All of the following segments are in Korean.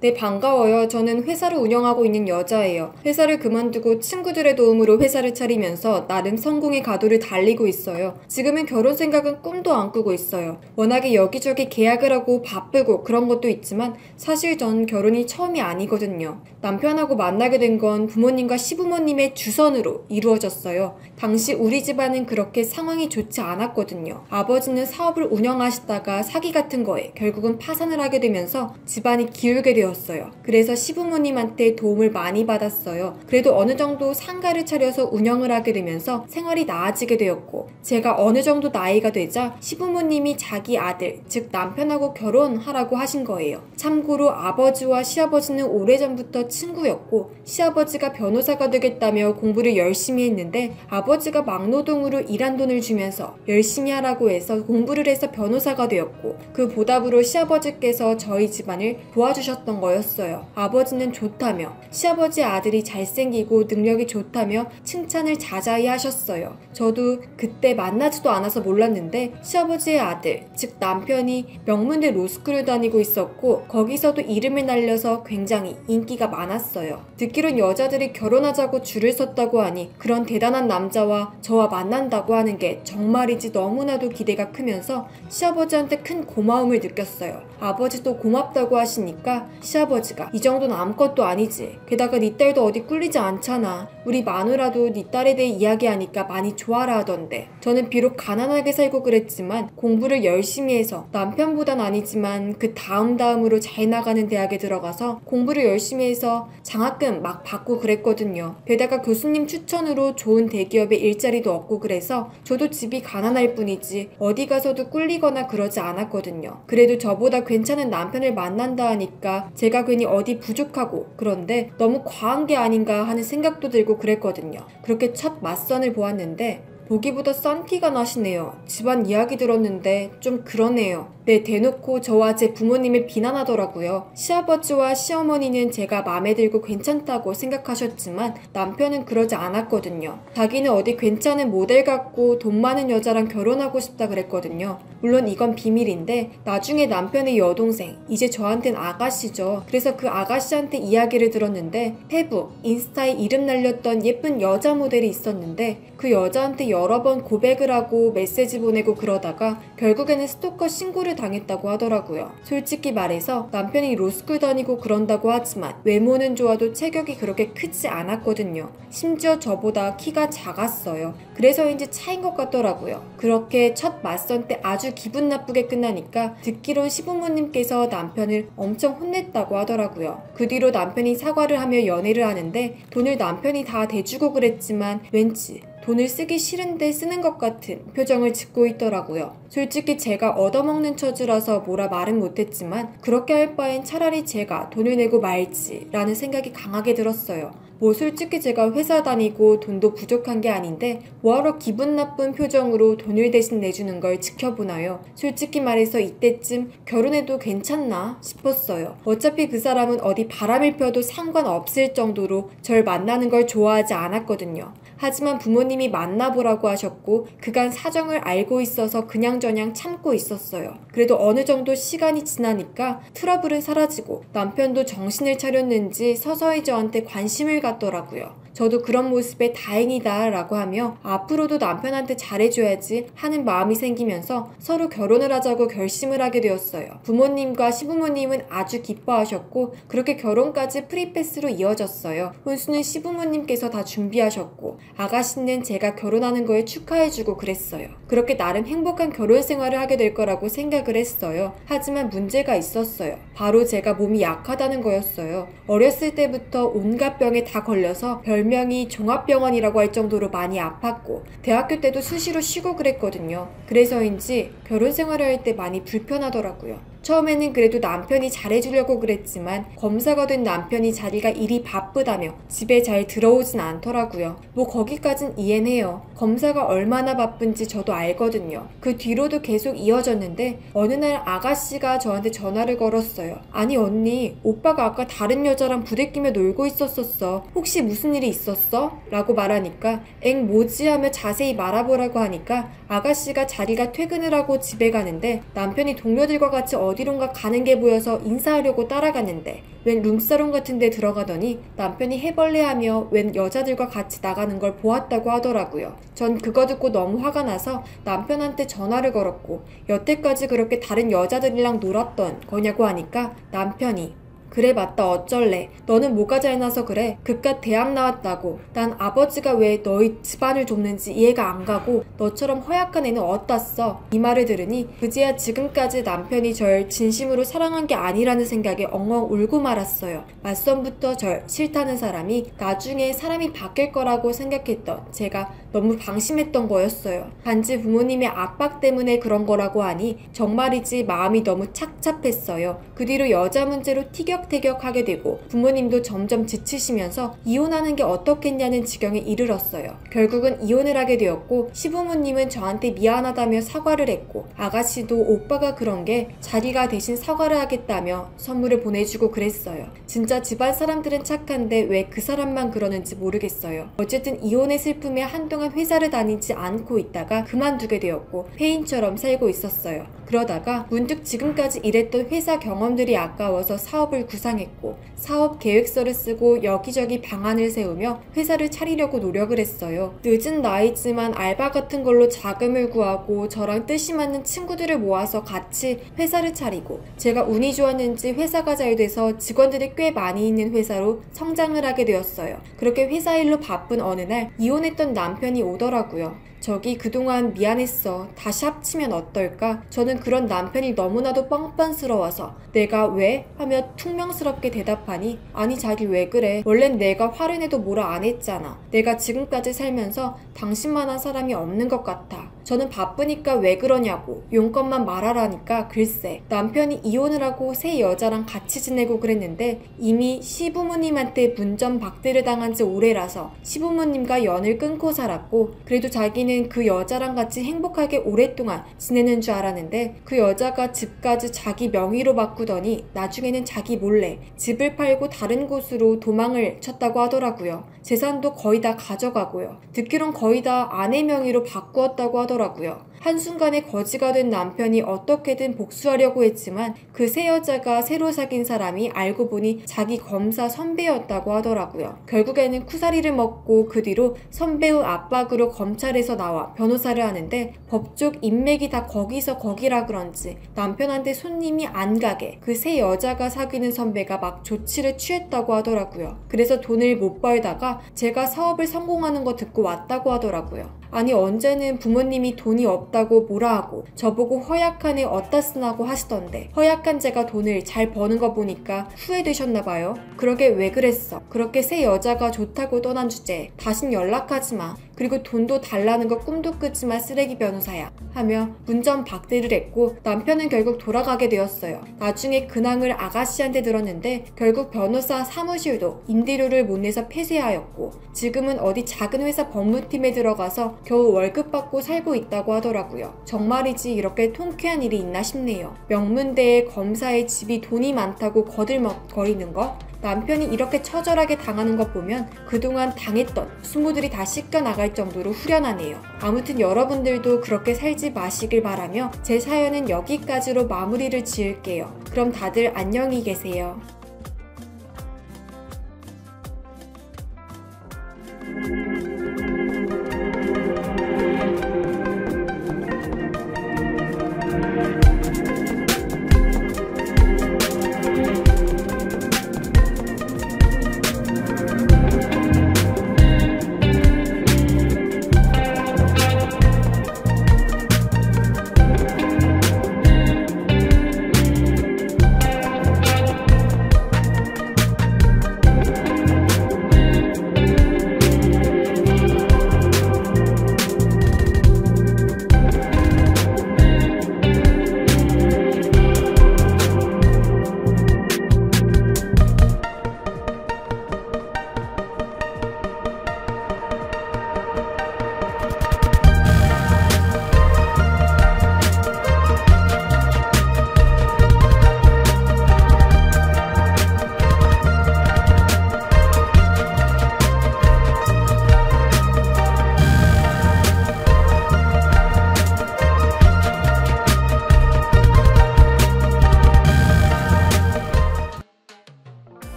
네, 반가워요. 저는 회사를 운영하고 있는 여자예요. 회사를 그만두고 친구들의 도움으로 회사를 차리면서 나름 성공의 가도를 달리고 있어요. 지금은 결혼 생각은 꿈도 안 꾸고 있어요. 워낙에 여기저기 계약을 하고 바쁘고 그런 것도 있지만 사실 전 결혼이 처음이 아니거든요. 남편하고 만나게 된 건 부모님과 시부모님의 주선으로 이루어졌어요. 당시 우리 집안은 그렇게 상황이 좋지 않았거든요. 아버지는 사업을 운영하시다가 사기 같은 거에 결국은 파산을 하게 되면서 집안이 기울게 되었어요. 그래서 시부모님한테 도움을 많이 받았어요. 그래도 어느 정도 상가를 차려서 운영을 하게 되면서 생활이 나아지게 되었고, 제가 어느 정도 나이가 되자 시부모님이 자기 아들, 즉 남편하고 결혼하라고 하신 거예요. 참고로 아버지와 시아버지는 오래전부터 친구였고, 시아버지가 변호사가 되겠다며 공부를 열심히 했는데 아버지가 막노동으로 일한 돈을 주면서 열심히 하라고 해서 공부를 해서 변호사가 되었고, 그 보답으로 시아버지께서 저희 집안을 도와주셨던 거였어요. 아버지는 좋다며, 시아버지 아들이 잘생기고 능력이 좋다며 칭찬을 자자히 하셨어요. 저도 그때 만나지도 않아서 몰랐는데 시아버지의 아들, 즉 남편이 명문대 로스쿨을 다니고 있었고 거기서도 이름을 날려서 굉장히 인기가 많았어요. 듣기론 여자들이 결혼하자고 줄을 섰다고 하니 그런 대단한 남자와 저와 만난다고 하는 게 정말이지 너무나도 기대가 크면서 시아버지한테 큰 고마움을 느꼈어요. 아버지도 고맙다고 하시니까 시아버지가 이 정도는 아무것도 아니지. 게다가 네 딸도 어디 꿀리지 않잖아. 우리 마누라도 네 딸에 대해 이야기하니까 많이 좋아라 하던데. 저는 비록 가난하게 살고 그랬지만 공부를 열심히 해서 남편보단 아니지만 그 다음으로 잘 나가는 대학에 들어가서 공부를 열심히 해서 장학금 막 받고 그랬거든요. 게다가 교수님 추천으로 좋은 대기업에 일자리도 얻고 그래서 저도 집이 가난할 뿐이지 어디 가서도 꿀리거나 그러지 않았거든요. 그래도 저보다 괜찮은 남편을 만난다 하니까 제가 괜히 어디 부족하고 그런데 너무 과한 게 아닌가 하는 생각도 들고 그랬거든요. 그렇게 첫 맞선을 보았는데 보기보다 싼 티가 나시네요. 집안 이야기 들었는데 좀 그러네요. 네, 대놓고 저와 제 부모님을 비난하더라고요. 시아버지와 시어머니는 제가 마음에 들고 괜찮다고 생각하셨지만 남편은 그러지 않았거든요. 자기는 어디 괜찮은 모델 같고 돈 많은 여자랑 결혼하고 싶다 그랬거든요. 물론 이건 비밀인데 나중에 남편의 여동생, 이제 저한텐 아가씨죠. 그래서 그 아가씨한테 이야기를 들었는데 페북, 인스타에 이름 날렸던 예쁜 여자 모델이 있었는데 그 여자한테 여러 번 고백을 하고 메시지 보내고 그러다가 결국에는 스토커 신고를 당했다고 하더라고요. 솔직히 말해서 남편이 로스쿨 다니고 그런다고 하지만 외모는 좋아도 체격이 그렇게 크지 않았거든요. 심지어 저보다 키가 작았어요. 그래서인지 차인 것 같더라고요. 그렇게 첫 맞선 때 아주 기분 나쁘게 끝나니까 듣기론 시부모님께서 남편을 엄청 혼냈다고 하더라고요. 그 뒤로 남편이 사과를 하며 연애를 하는데 돈을 남편이 다 대주고 그랬지만 왠지 돈을 쓰기 싫은데 쓰는 것 같은 표정을 짓고 있더라고요. 솔직히 제가 얻어먹는 처지라서 뭐라 말은 못했지만 그렇게 할 바엔 차라리 제가 돈을 내고 말지 라는 생각이 강하게 들었어요. 뭐 솔직히 제가 회사 다니고 돈도 부족한 게 아닌데 뭐하러 기분 나쁜 표정으로 돈을 대신 내주는 걸 지켜보나요? 솔직히 말해서 이때쯤 결혼해도 괜찮나 싶었어요. 어차피 그 사람은 어디 바람을 펴도 상관없을 정도로 절 만나는 걸 좋아하지 않았거든요. 하지만 부모님이 만나보라고 하셨고 그간 사정을 알고 있어서 그냥저냥 참고 있었어요. 그래도 어느 정도 시간이 지나니까 트러블은 사라지고 남편도 정신을 차렸는지 서서히 저한테 관심을 갖더라고요. 저도 그런 모습에 다행이다 라고 하며 앞으로도 남편한테 잘해줘야지 하는 마음이 생기면서 서로 결혼을 하자고 결심을 하게 되었어요. 부모님과 시부모님은 아주 기뻐하셨고 그렇게 결혼까지 프리패스로 이어졌어요. 혼수는 시부모님께서 다 준비하셨고 아가씨는 제가 결혼하는 거에 축하해주고 그랬어요. 그렇게 나름 행복한 결혼 생활을 하게 될 거라고 생각을 했어요. 하지만 문제가 있었어요. 바로 제가 몸이 약하다는 거였어요. 어렸을 때부터 온갖 병에 다 걸려서 별명이 종합병원이라고 할 정도로 많이 아팠고 대학교 때도 수시로 쉬고 그랬거든요. 그래서인지 결혼 생활을 할 때 많이 불편하더라고요. 처음에는 그래도 남편이 잘해주려고 그랬지만 검사가 된 남편이 자기가 일이 바쁘다며 집에 잘 들어오진 않더라고요. 뭐 거기까진 이해는 해요. 검사가 얼마나 바쁜지 저도 알거든요. 그 뒤로도 계속 이어졌는데 어느 날 아가씨가 저한테 전화를 걸었어요. 아니 언니, 오빠가 아까 다른 여자랑 부대끼며 놀고 있었었어. 혹시 무슨 일이 있었어? 라고 말하니까 엥 뭐지 하며 자세히 말해보라고 하니까 아가씨가 자기가 퇴근을 하고 집에 가는데 남편이 동료들과 같이 어디론가 가는 게 보여서 인사하려고 따라갔는데 웬 룸사롱 같은 데 들어가더니 남편이 해벌레하며 웬 여자들과 같이 나가는 걸 보았다고 하더라고요. 전 그거 듣고 너무 화가 나서 남편한테 전화를 걸었고 여태까지 그렇게 다른 여자들이랑 놀았던 거냐고 하니까 남편이 그래 맞다 어쩔래. 너는 뭐가 잘나서 그래. 그깟 대학 나왔다고. 난 아버지가 왜 너희 집안을 돕는지 이해가 안 가고 너처럼 허약한 애는 어디다 써. 이 말을 들으니 그제야 지금까지 남편이 절 진심으로 사랑한 게 아니라는 생각에 엉엉 울고 말았어요. 맞선부터 절 싫다는 사람이 나중에 사람이 바뀔 거라고 생각했던 제가 너무 방심했던 거였어요. 단지 부모님의 압박 때문에 그런 거라고 하니 정말이지 마음이 너무 착잡했어요. 그 뒤로 여자 문제로 티격태격하게 되고 부모님도 점점 지치시면서 이혼하는 게 어떻겠냐는 지경에 이르렀어요. 결국은 이혼을 하게 되었고 시부모님은 저한테 미안하다며 사과를 했고 아가씨도 오빠가 그런 게 자기가 대신 사과를 하겠다며 선물을 보내주고 그랬어요. 진짜 집안 사람들은 착한데 왜 그 사람만 그러는지 모르겠어요. 어쨌든 이혼의 슬픔에 한동안 회사를 다니지 않고 있다가 그만두게 되었고 폐인처럼 살고 있었어요. 그러다가 문득 지금까지 일했던 회사 경험들이 아까워서 사업을 구상했고 사업 계획서를 쓰고 여기저기 방안을 세우며 회사를 차리려고 노력을 했어요. 늦은 나이지만 알바 같은 걸로 자금을 구하고 저랑 뜻이 맞는 친구들을 모아서 같이 회사를 차리고 제가 운이 좋았는지 회사가 잘 돼서 직원들이 꽤 많이 있는 회사로 성장을 하게 되었어요. 그렇게 회사 일로 바쁜 어느 날 이혼했던 남편이 오더라고요. 저기 그동안 미안했어. 다시 합치면 어떨까? 저는 그런 남편이 너무나도 뻔뻔스러워서 내가 왜? 하며 퉁명스럽게 대답하니 아니 자기 왜 그래? 원래는 내가 화를 내도 뭐라 안 했잖아. 내가 지금까지 살면서 당신만한 사람이 없는 것 같아. 저는 바쁘니까 왜 그러냐고 용건만 말하라니까 글쎄 남편이 이혼을 하고 새 여자랑 같이 지내고 그랬는데 이미 시부모님한테 문전박대를 당한 지 오래라서 시부모님과 연을 끊고 살았고 그래도 자기는 그 여자랑 같이 행복하게 오랫동안 지내는 줄 알았는데 그 여자가 집까지 자기 명의로 바꾸더니 나중에는 자기 몰래 집을 팔고 다른 곳으로 도망을 쳤다고 하더라고요. 재산도 거의 다 가져가고요. 듣기론 거의 다 아내 명의로 바꾸었다고 하더라고요. 한순간에 거지가 된 남편이 어떻게든 복수하려고 했지만 그 새 여자가 새로 사귄 사람이 알고 보니 자기 검사 선배였다고 하더라고요. 결국에는 쿠사리를 먹고 그 뒤로 선배의 압박으로 검찰에서 나와 변호사를 하는데 법적 인맥이 다 거기서 거기라 그런지 남편한테 손님이 안 가게 그 새 여자가 사귀는 선배가 막 조치를 취했다고 하더라고요. 그래서 돈을 못 벌다가 제가 사업을 성공하는 거 듣고 왔다고 하더라고요. 아니 언제는 부모님이 돈이 없다고 뭐라 하고 저보고 허약한 애 어디다 쓰나고 하시던데 허약한 제가 돈을 잘 버는 거 보니까 후회되셨나봐요. 그러게 왜 그랬어. 그렇게 새 여자가 좋다고 떠난 주제에 다신 연락하지 마. 그리고 돈도 달라는 거 꿈도 꾸지 마 쓰레기 변호사야 하며 문전박대를 했고 남편은 결국 돌아가게 되었어요. 나중에 근황을 아가씨한테 들었는데 결국 변호사 사무실도 임대료를 못 내서 폐쇄하였고 지금은 어디 작은 회사 법무팀에 들어가서 겨우 월급 받고 살고 있다고 하더라고요. 정말이지 이렇게 통쾌한 일이 있나 싶네요. 명문대의 검사의 집이 돈이 많다고 거들먹거리는 거? 남편이 이렇게 처절하게 당하는 것 보면 그동안 당했던 수모들이 다 씻겨나갈 정도로 후련하네요. 아무튼 여러분들도 그렇게 살지 마시길 바라며 제 사연은 여기까지로 마무리를 지을게요. 그럼 다들 안녕히 계세요.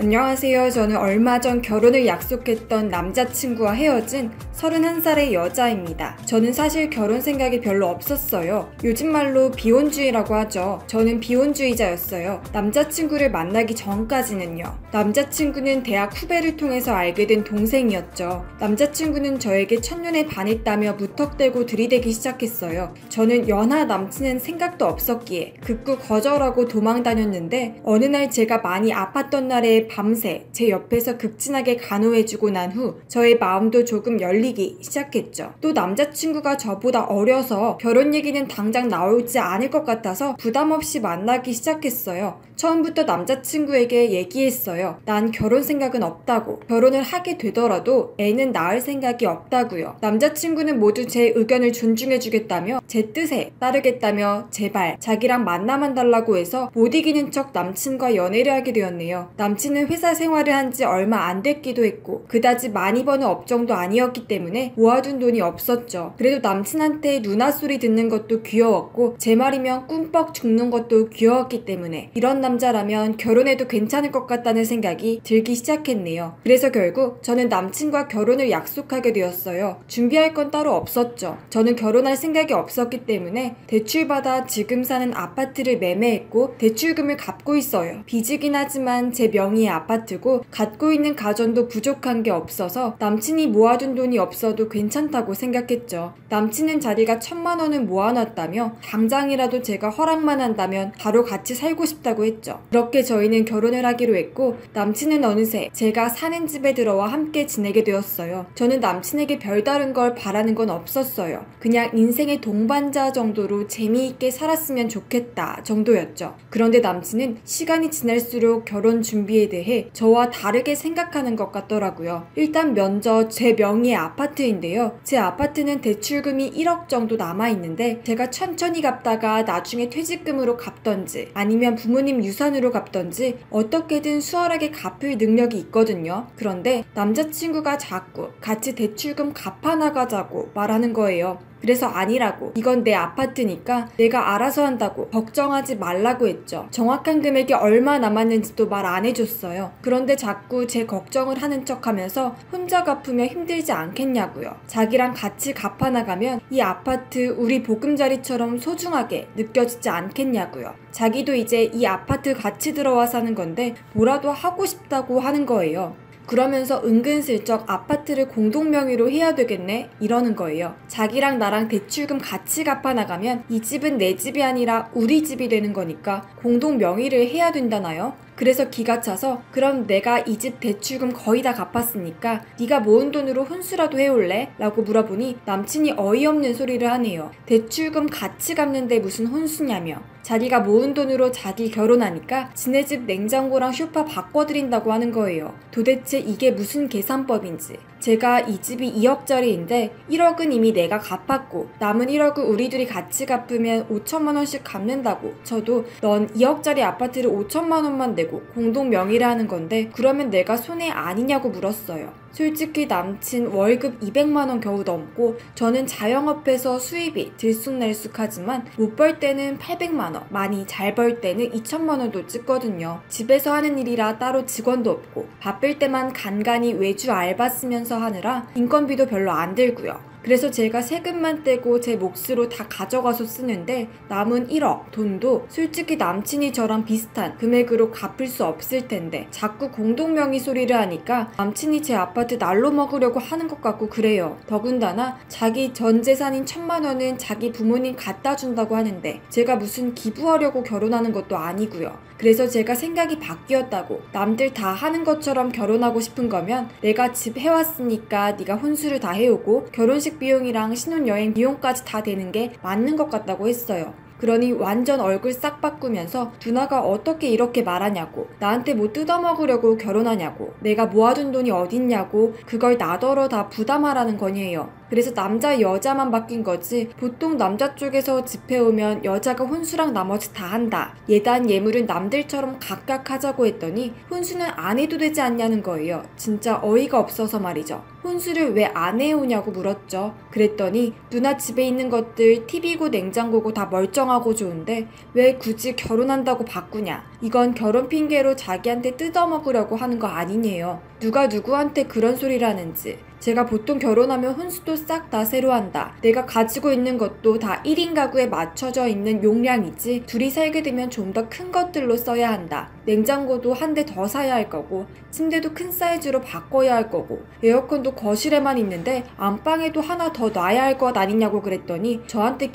안녕하세요. 저는 얼마 전 결혼을 약속했던 남자친구와 헤어진 31살의 여자입니다. 저는 사실 결혼 생각이 별로 없었어요. 요즘 말로 비혼주의라고 하죠. 저는 비혼주의자였어요. 남자친구를 만나기 전까지는요. 남자친구는 대학 후배를 통해서 알게 된 동생이었죠. 남자친구는 저에게 첫눈에 반했다며 무턱대고 들이대기 시작했어요. 저는 연하 남친은 생각도 없었기에 극구 거절하고 도망 다녔는데 어느 날 제가 많이 아팠던 날에 밤새 제 옆에서 극진하게 간호해주고 난 후 저의 마음도 조금 열리기 시작했죠. 또 남자친구가 저보다 어려서 결혼 얘기는 당장 나오지 않을 것 같아서 부담 없이 만나기 시작했어요. 처음부터 남자친구에게 얘기했어요. 난 결혼 생각은 없다고. 결혼을 하게 되더라도 애는 낳을 생각이 없다고요. 남자친구는 모두 제 의견을 존중해주겠다며 제 뜻에 따르겠다며 제발 자기랑 만나만 달라고 해서 못 이기는 척 남친과 연애를 하게 되었네요. 남친은 회사 생활을 한 지 얼마 안 됐기도 했고 그다지 많이 버는 업종도 아니었기 때문에 모아둔 돈이 없었죠. 그래도 남친한테 누나 소리 듣는 것도 귀여웠고 제 말이면 꿈뻑 죽는 것도 귀여웠기 때문에 이런 남자라면 결혼해도 괜찮을 것 같다는 생각이 들기 시작했네요. 그래서 결국 저는 남친과 결혼을 약속하게 되었어요. 준비할 건 따로 없었죠. 저는 결혼할 생각이 없었기 때문에 대출받아 지금 사는 아파트를 매매했고 대출금을 갚고 있어요. 빚이긴 하지만 제 명의의 아파트고 갖고 있는 가전도 부족한 게 없어서 남친이 모아둔 돈이 없어도 괜찮다고 생각했죠. 남친은 자기가 1,000만 원은 모아놨다며 당장이라도 제가 허락만 한다면 바로 같이 살고 싶다고 했죠. 그렇게 저희는 결혼을 하기로 했고 남친은 어느새 제가 사는 집에 들어와 함께 지내게 되었어요. 저는 남친에게 별다른 걸 바라는 건 없었어요. 그냥 인생의 동반자 정도로 재미있게 살았으면 좋겠다 정도였죠. 그런데 남친은 시간이 지날수록 결혼 준비에 대해 저와 다르게 생각하는 것 같더라고요. 일단 먼저 제 명의의 아파트인데요. 제 아파트는 대출금이 1억 정도 남아있는데 제가 천천히 갚다가 나중에 퇴직금으로 갚던지 아니면 부모님 유산으로 갚던지 어떻게든 수월하게 갚을 능력이 있거든요. 그런데 남자친구가 자꾸 같이 대출금 갚아나가자고 말하는 거예요. 그래서 아니라고, 이건 내 아파트니까 내가 알아서 한다고 걱정하지 말라고 했죠. 정확한 금액이 얼마 남았는지도 말 안 해줬어요. 그런데 자꾸 제 걱정을 하는 척하면서 혼자 갚으면 힘들지 않겠냐고요. 자기랑 같이 갚아나가면 이 아파트 우리 보금자리처럼 소중하게 느껴지지 않겠냐고요. 자기도 이제 이 아파트 같이 들어와 사는 건데 뭐라도 하고 싶다고 하는 거예요. 그러면서 은근슬쩍 아파트를 공동명의로 해야 되겠네? 이러는 거예요. 자기랑 나랑 대출금 같이 갚아나가면 이 집은 내 집이 아니라 우리 집이 되는 거니까 공동명의를 해야 된다나요? 그래서 기가 차서 그럼 내가 이 집 대출금 거의 다 갚았으니까 네가 모은 돈으로 혼수라도 해올래? 라고 물어보니 남친이 어이없는 소리를 하네요. 대출금 같이 갚는데 무슨 혼수냐며. 자기가 모은 돈으로 자기 결혼하니까 지네 집 냉장고랑 소파 바꿔드린다고 하는 거예요. 도대체 이게 무슨 계산법인지. 제가 이 집이 2억짜리인데 1억은 이미 내가 갚았고 남은 1억을 우리 둘이 같이 갚으면 5천만 원씩 갚는다고 쳐도 넌 2억짜리 아파트를 5천만 원만 내고 공동 명의를 하는 건데 그러면 내가 손해 아니냐고 물었어요. 솔직히 남친 월급 200만 원 겨우 넘고 저는 자영업해서 수입이 들쑥날쑥하지만 못 벌 때는 800만 원, 많이 잘 벌 때는 2천만 원도 찍거든요. 집에서 하는 일이라 따로 직원도 없고 바쁠 때만 간간히 외주 알바 쓰면서 하느라 인건비도 별로 안 들고요. 그래서 제가 세금만 떼고 제 몫으로 다 가져가서 쓰는데 남은 1억 돈도 솔직히 남친이 저랑 비슷한 금액으로 갚을 수 없을 텐데 자꾸 공동명의 소리를 하니까 남친이 제 아파트 날로 먹으려고 하는 것 같고 그래요. 더군다나 자기 전 재산인 1,000만 원은 자기 부모님 갖다 준다고 하는데 제가 무슨 기부하려고 결혼하는 것도 아니고요. 그래서 제가 생각이 바뀌었다고. 남들 다 하는 것처럼 결혼하고 싶은 거면 내가 집 해왔으니까 네가 혼수를 다 해오고 결혼식 비용이랑 신혼여행 비용까지 다 되는 게 맞는 것 같다고 했어요. 그러니 완전 얼굴 싹 바꾸면서 누나가 어떻게 이렇게 말하냐고, 나한테 뭐 뜯어먹으려고 결혼하냐고, 내가 모아둔 돈이 어딨냐고 그걸 나더러 다 부담하라는 거니에요. 그래서 남자 여자만 바뀐 거지 보통 남자 쪽에서 집해오면 여자가 혼수랑 나머지 다 한다. 예단 예물은 남들처럼 각각 하자고 했더니 혼수는 안 해도 되지 않냐는 거예요. 진짜 어이가 없어서 말이죠. 혼수를 왜 안 해오냐고 물었죠. 그랬더니 누나 집에 있는 것들 TV고 냉장고고 다 멀쩡하고 좋은데 왜 굳이 결혼한다고 바꾸냐. 이건 결혼 핑계로 자기한테 뜯어먹으려고 하는 거 아니냐요. 누가 누구한테 그런 소리를 하는지. 제가 보통 결혼하면 혼수도 싹 다 새로 한다. 내가 가지고 있는 것도 다 1인 가구에 맞춰져 있는 용량이지 둘이 살게 되면 좀 더 큰 것들로 써야 한다. 냉장고도 한 대 더 사야 할 거고 침대도 큰 사이즈로 바꿔야 할 거고 에어컨도 거실에만 있는데 안방에도 하나 더 놔야 할 것 아니냐고 그랬더니 저한테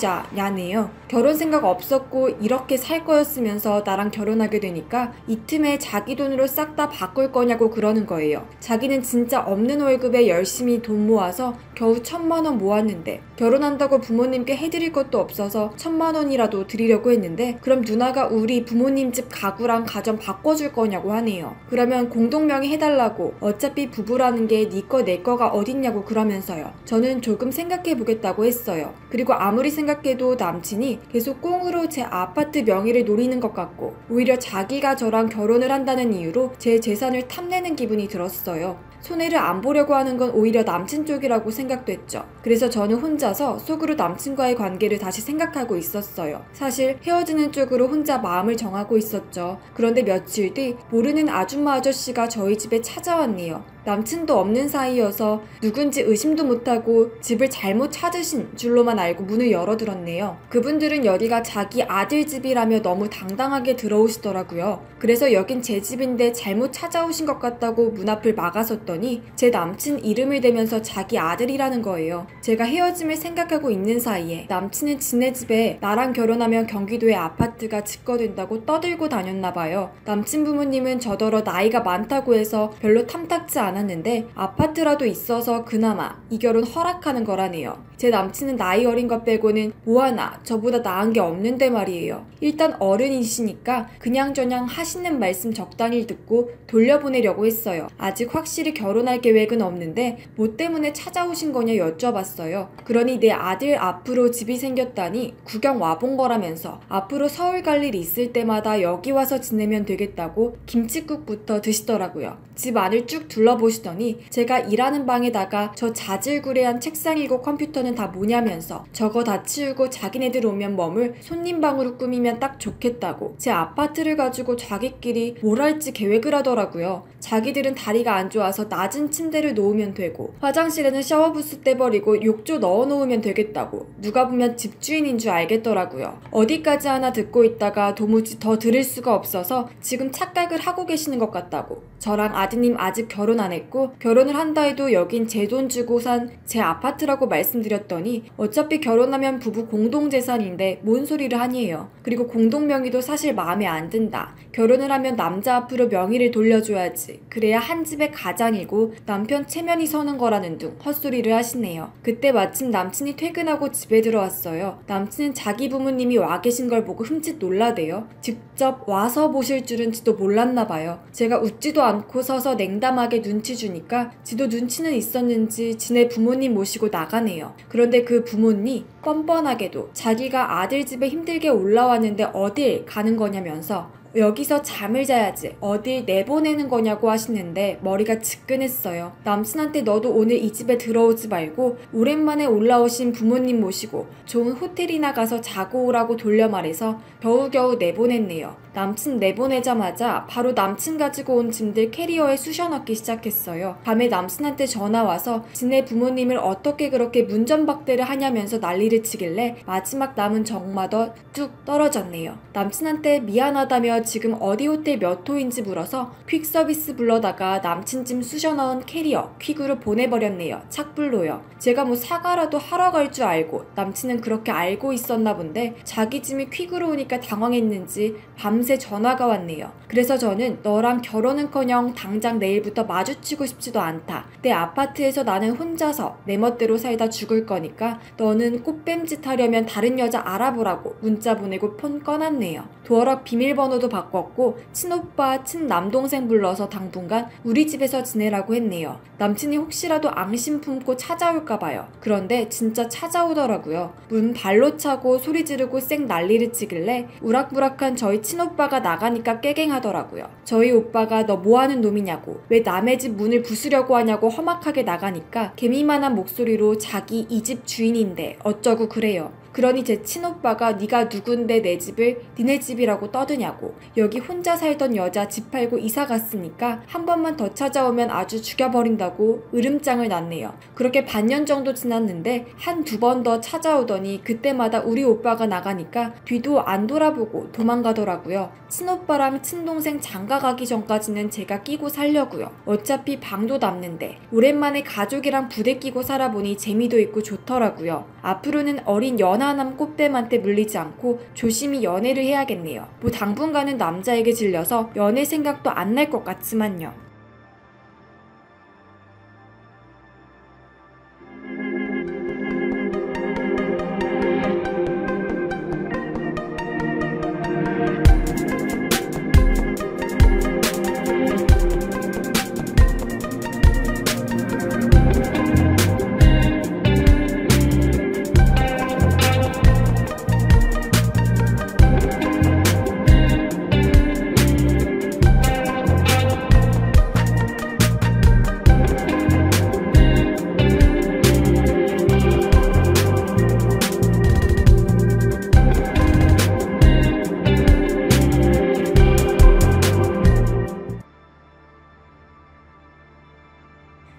기회주의자냐네요. 결혼 생각 없었고 이렇게 살 거였으면서 나랑 결혼하게 되니까 이 틈에 자기 돈으로 싹 다 바꿀 거냐고 그러는 거예요. 자기는 진짜 없는 월급에 열심히 돈 모아서 겨우 1,000만 원 모았는데 결혼한다고 부모님께 해드릴 것도 없어서 1,000만 원이라도 드리려고 했는데 그럼 누나가 우리 부모님 집 가구랑 가전 바꿔줄 거냐고 하네요. 그러면 공동명의 해달라고 어차피 부부라는 게 네 거 내 거가 어딨냐고 그러면서요. 저는 조금 생각해 보겠다고 했어요. 그리고 아무리 생각해도 남친이 계속 꽁으로 제 아파트 명의를 노리는 것 같고 오히려 자기가 저랑 결혼을 한다는 이유로 제 재산을 탐내는 기분이 들었어요. 손해를 안 보려고 하는 건 오히려 남친 쪽이라고 생각됐죠. 그래서 저는 혼자서 속으로 남친과의 관계를 다시 생각하고 있었어요. 사실 헤어지는 쪽으로 혼자 마음을 정하고 있었죠. 그런데 며칠 뒤 모르는 아줌마 아저씨가 저희 집에 찾아왔네요. 남친도 없는 사이여서 누군지 의심도 못하고 집을 잘못 찾으신 줄로만 알고 문을 열어들었네요. 그분들은 여기가 자기 아들 집이라며 너무 당당하게 들어오시더라고요. 그래서 여긴 제 집인데 잘못 찾아오신 것 같다고 문 앞을 막아섰더니 제 남친 이름을 대면서 자기 아들이라는 거예요. 제가 헤어짐을 생각하고 있는 사이에 남친은 지네 집에 나랑 결혼하면 경기도에 아파트가 집거된다고 떠들고 다녔나봐요. 남친 부모님은 저더러 나이가 많다고 해서 별로 탐탁지 않았는데 아파트라도 있어서 그나마 이 결혼 허락하는 거라네요. 제 남친은 나이 어린 것 빼고는 뭐하나 저보다 나은 게 없는데 말이에요. 일단 어른이시니까 그냥저냥 하시는 말씀 적당히 듣고 돌려보내려고 했어요. 아직 확실히 결혼할 계획은 없는데 뭐 때문에 찾아오신 거냐 여쭤봤어요. 그러니 내 아들 앞으로 집이 생겼다니 구경 와본 거라면서 앞으로 서울 갈 일 있을 때마다 여기 와서 지내면 되겠다고 김칫국부터 드시더라고요. 집 안을 쭉 둘러보시더니 제가 일하는 방에다가 저 자질구레한 책상이고 컴퓨터는 다 뭐냐면서 저거 다 치우고 자기네들 오면 머물 손님방으로 꾸미면 딱 좋겠다고 제 아파트를 가지고 자기끼리 뭘 할지 계획을 하더라고요. 자기들은 다리가 안 좋아서 낮은 침대를 놓으면 되고 화장실에는 샤워부스 떼버리고 욕조 넣어놓으면 되겠다고 누가 보면 집주인인 줄 알겠더라고요. 어디까지 하나 듣고 있다가 도무지 더 들을 수가 없어서 지금 착각을 하고 계시는 것 같다고 저랑 아드님 아직 결혼 안 했고 결혼을 한다 해도 여긴 제 돈 주고 산 제 아파트라고 말씀드렸더니 어차피 결혼하면 부부 공동재산인데 뭔 소리를 하니에요. 그리고 공동명의도 사실 마음에 안 든다. 결혼을 하면 남자 앞으로 명의를 돌려줘야지. 그래야 한 집의 가장이고 남편 체면이 서는 거라는 둥 헛소리를 하시네요. 그때 마침 남친이 퇴근하고 집에 들어왔어요. 남친은 자기 부모님이 와 계신 걸 보고 흠칫 놀라대요. 직접 와서 보실 줄은 지도 몰랐나 봐요. 제가 웃지도 않고 서서 냉담하게 눈치 주니까 지도 눈치는 있었는지 지네 부모님 모시고 나가네요. 그런데 그 부모님 뻔뻔하게도 자기가 아들 집에 힘들게 올라왔는데 어딜 가는 거냐면서 여기서 잠을 자야지 어딜 내보내는 거냐고 하시는데 머리가 지끈했어요. 남친한테 너도 오늘 이 집에 들어오지 말고 오랜만에 올라오신 부모님 모시고 좋은 호텔이나 가서 자고 오라고 돌려 말해서 겨우겨우 내보냈네요. 남친 내보내자마자 바로 남친 가지고 온 짐들 캐리어에 쑤셔넣기 시작했어요. 밤에 남친한테 전화와서 지네 부모님을 어떻게 그렇게 문전박대를 하냐면서 난리를 치길래 마지막 남은 정마저 뚝 떨어졌네요. 남친한테 미안하다며 지금 어디 호텔 몇 호인지 물어서 퀵서비스 불러다가 남친 짐 쑤셔넣은 캐리어 퀵으로 보내버렸네요. 착불로요. 제가 뭐 사과라도 하러 갈 줄 알고 남친은 그렇게 알고 있었나 본데 자기 짐이 퀵으로 오니까 당황했는지 밤새 전화가 왔네요. 그래서 저는 너랑 결혼은커녕 당장 내일부터 마주치고 싶지도 않다. 내 아파트에서 나는 혼자서 내 멋대로 살다 죽을 거니까 너는 꽃뱀짓 하려면 다른 여자 알아보라고 문자 보내고 폰 꺼놨네요. 도어락 비밀번호도 바꿨고 친오빠, 친남동생 불러서 당분간 우리 집에서 지내라고 했네요. 남친이 혹시라도 앙심 품고 찾아올까봐요. 그런데 진짜 찾아오더라고요. 문 발로 차고 소리 지르고 쌩 난리를 치길래 우락부락한 저희 친오빠가 나가니까 깨갱하더라고요. 저희 오빠가 너 뭐하는 놈이냐고, 왜 남의 집 문을 부수려고 하냐고 험악하게 나가니까 개미만한 목소리로 자기 이 집 주인인데 어쩌고 그래요. 그러니 제 친오빠가 네가 누군데 내 집을 니네 집이라고 떠드냐고, 여기 혼자 살던 여자 집 팔고 이사 갔으니까 한 번만 더 찾아오면 아주 죽여버린다고 으름장을 놨네요. 그렇게 반년 정도 지났는데 한두 번 더 찾아오더니 그때마다 우리 오빠가 나가니까 뒤도 안 돌아보고 도망가더라고요. 친오빠랑 친동생 장가 가기 전까지는 제가 끼고 살려고요. 어차피 방도 남는데 오랜만에 가족이랑 부대 끼고 살아보니 재미도 있고 좋더라고요. 앞으로는 어린 연하남 꽃뱀한테 물리지 않고 조심히 연애를 해야겠네요. 뭐 당분간은 남자에게 질려서 연애 생각도 안 날 것 같지만요.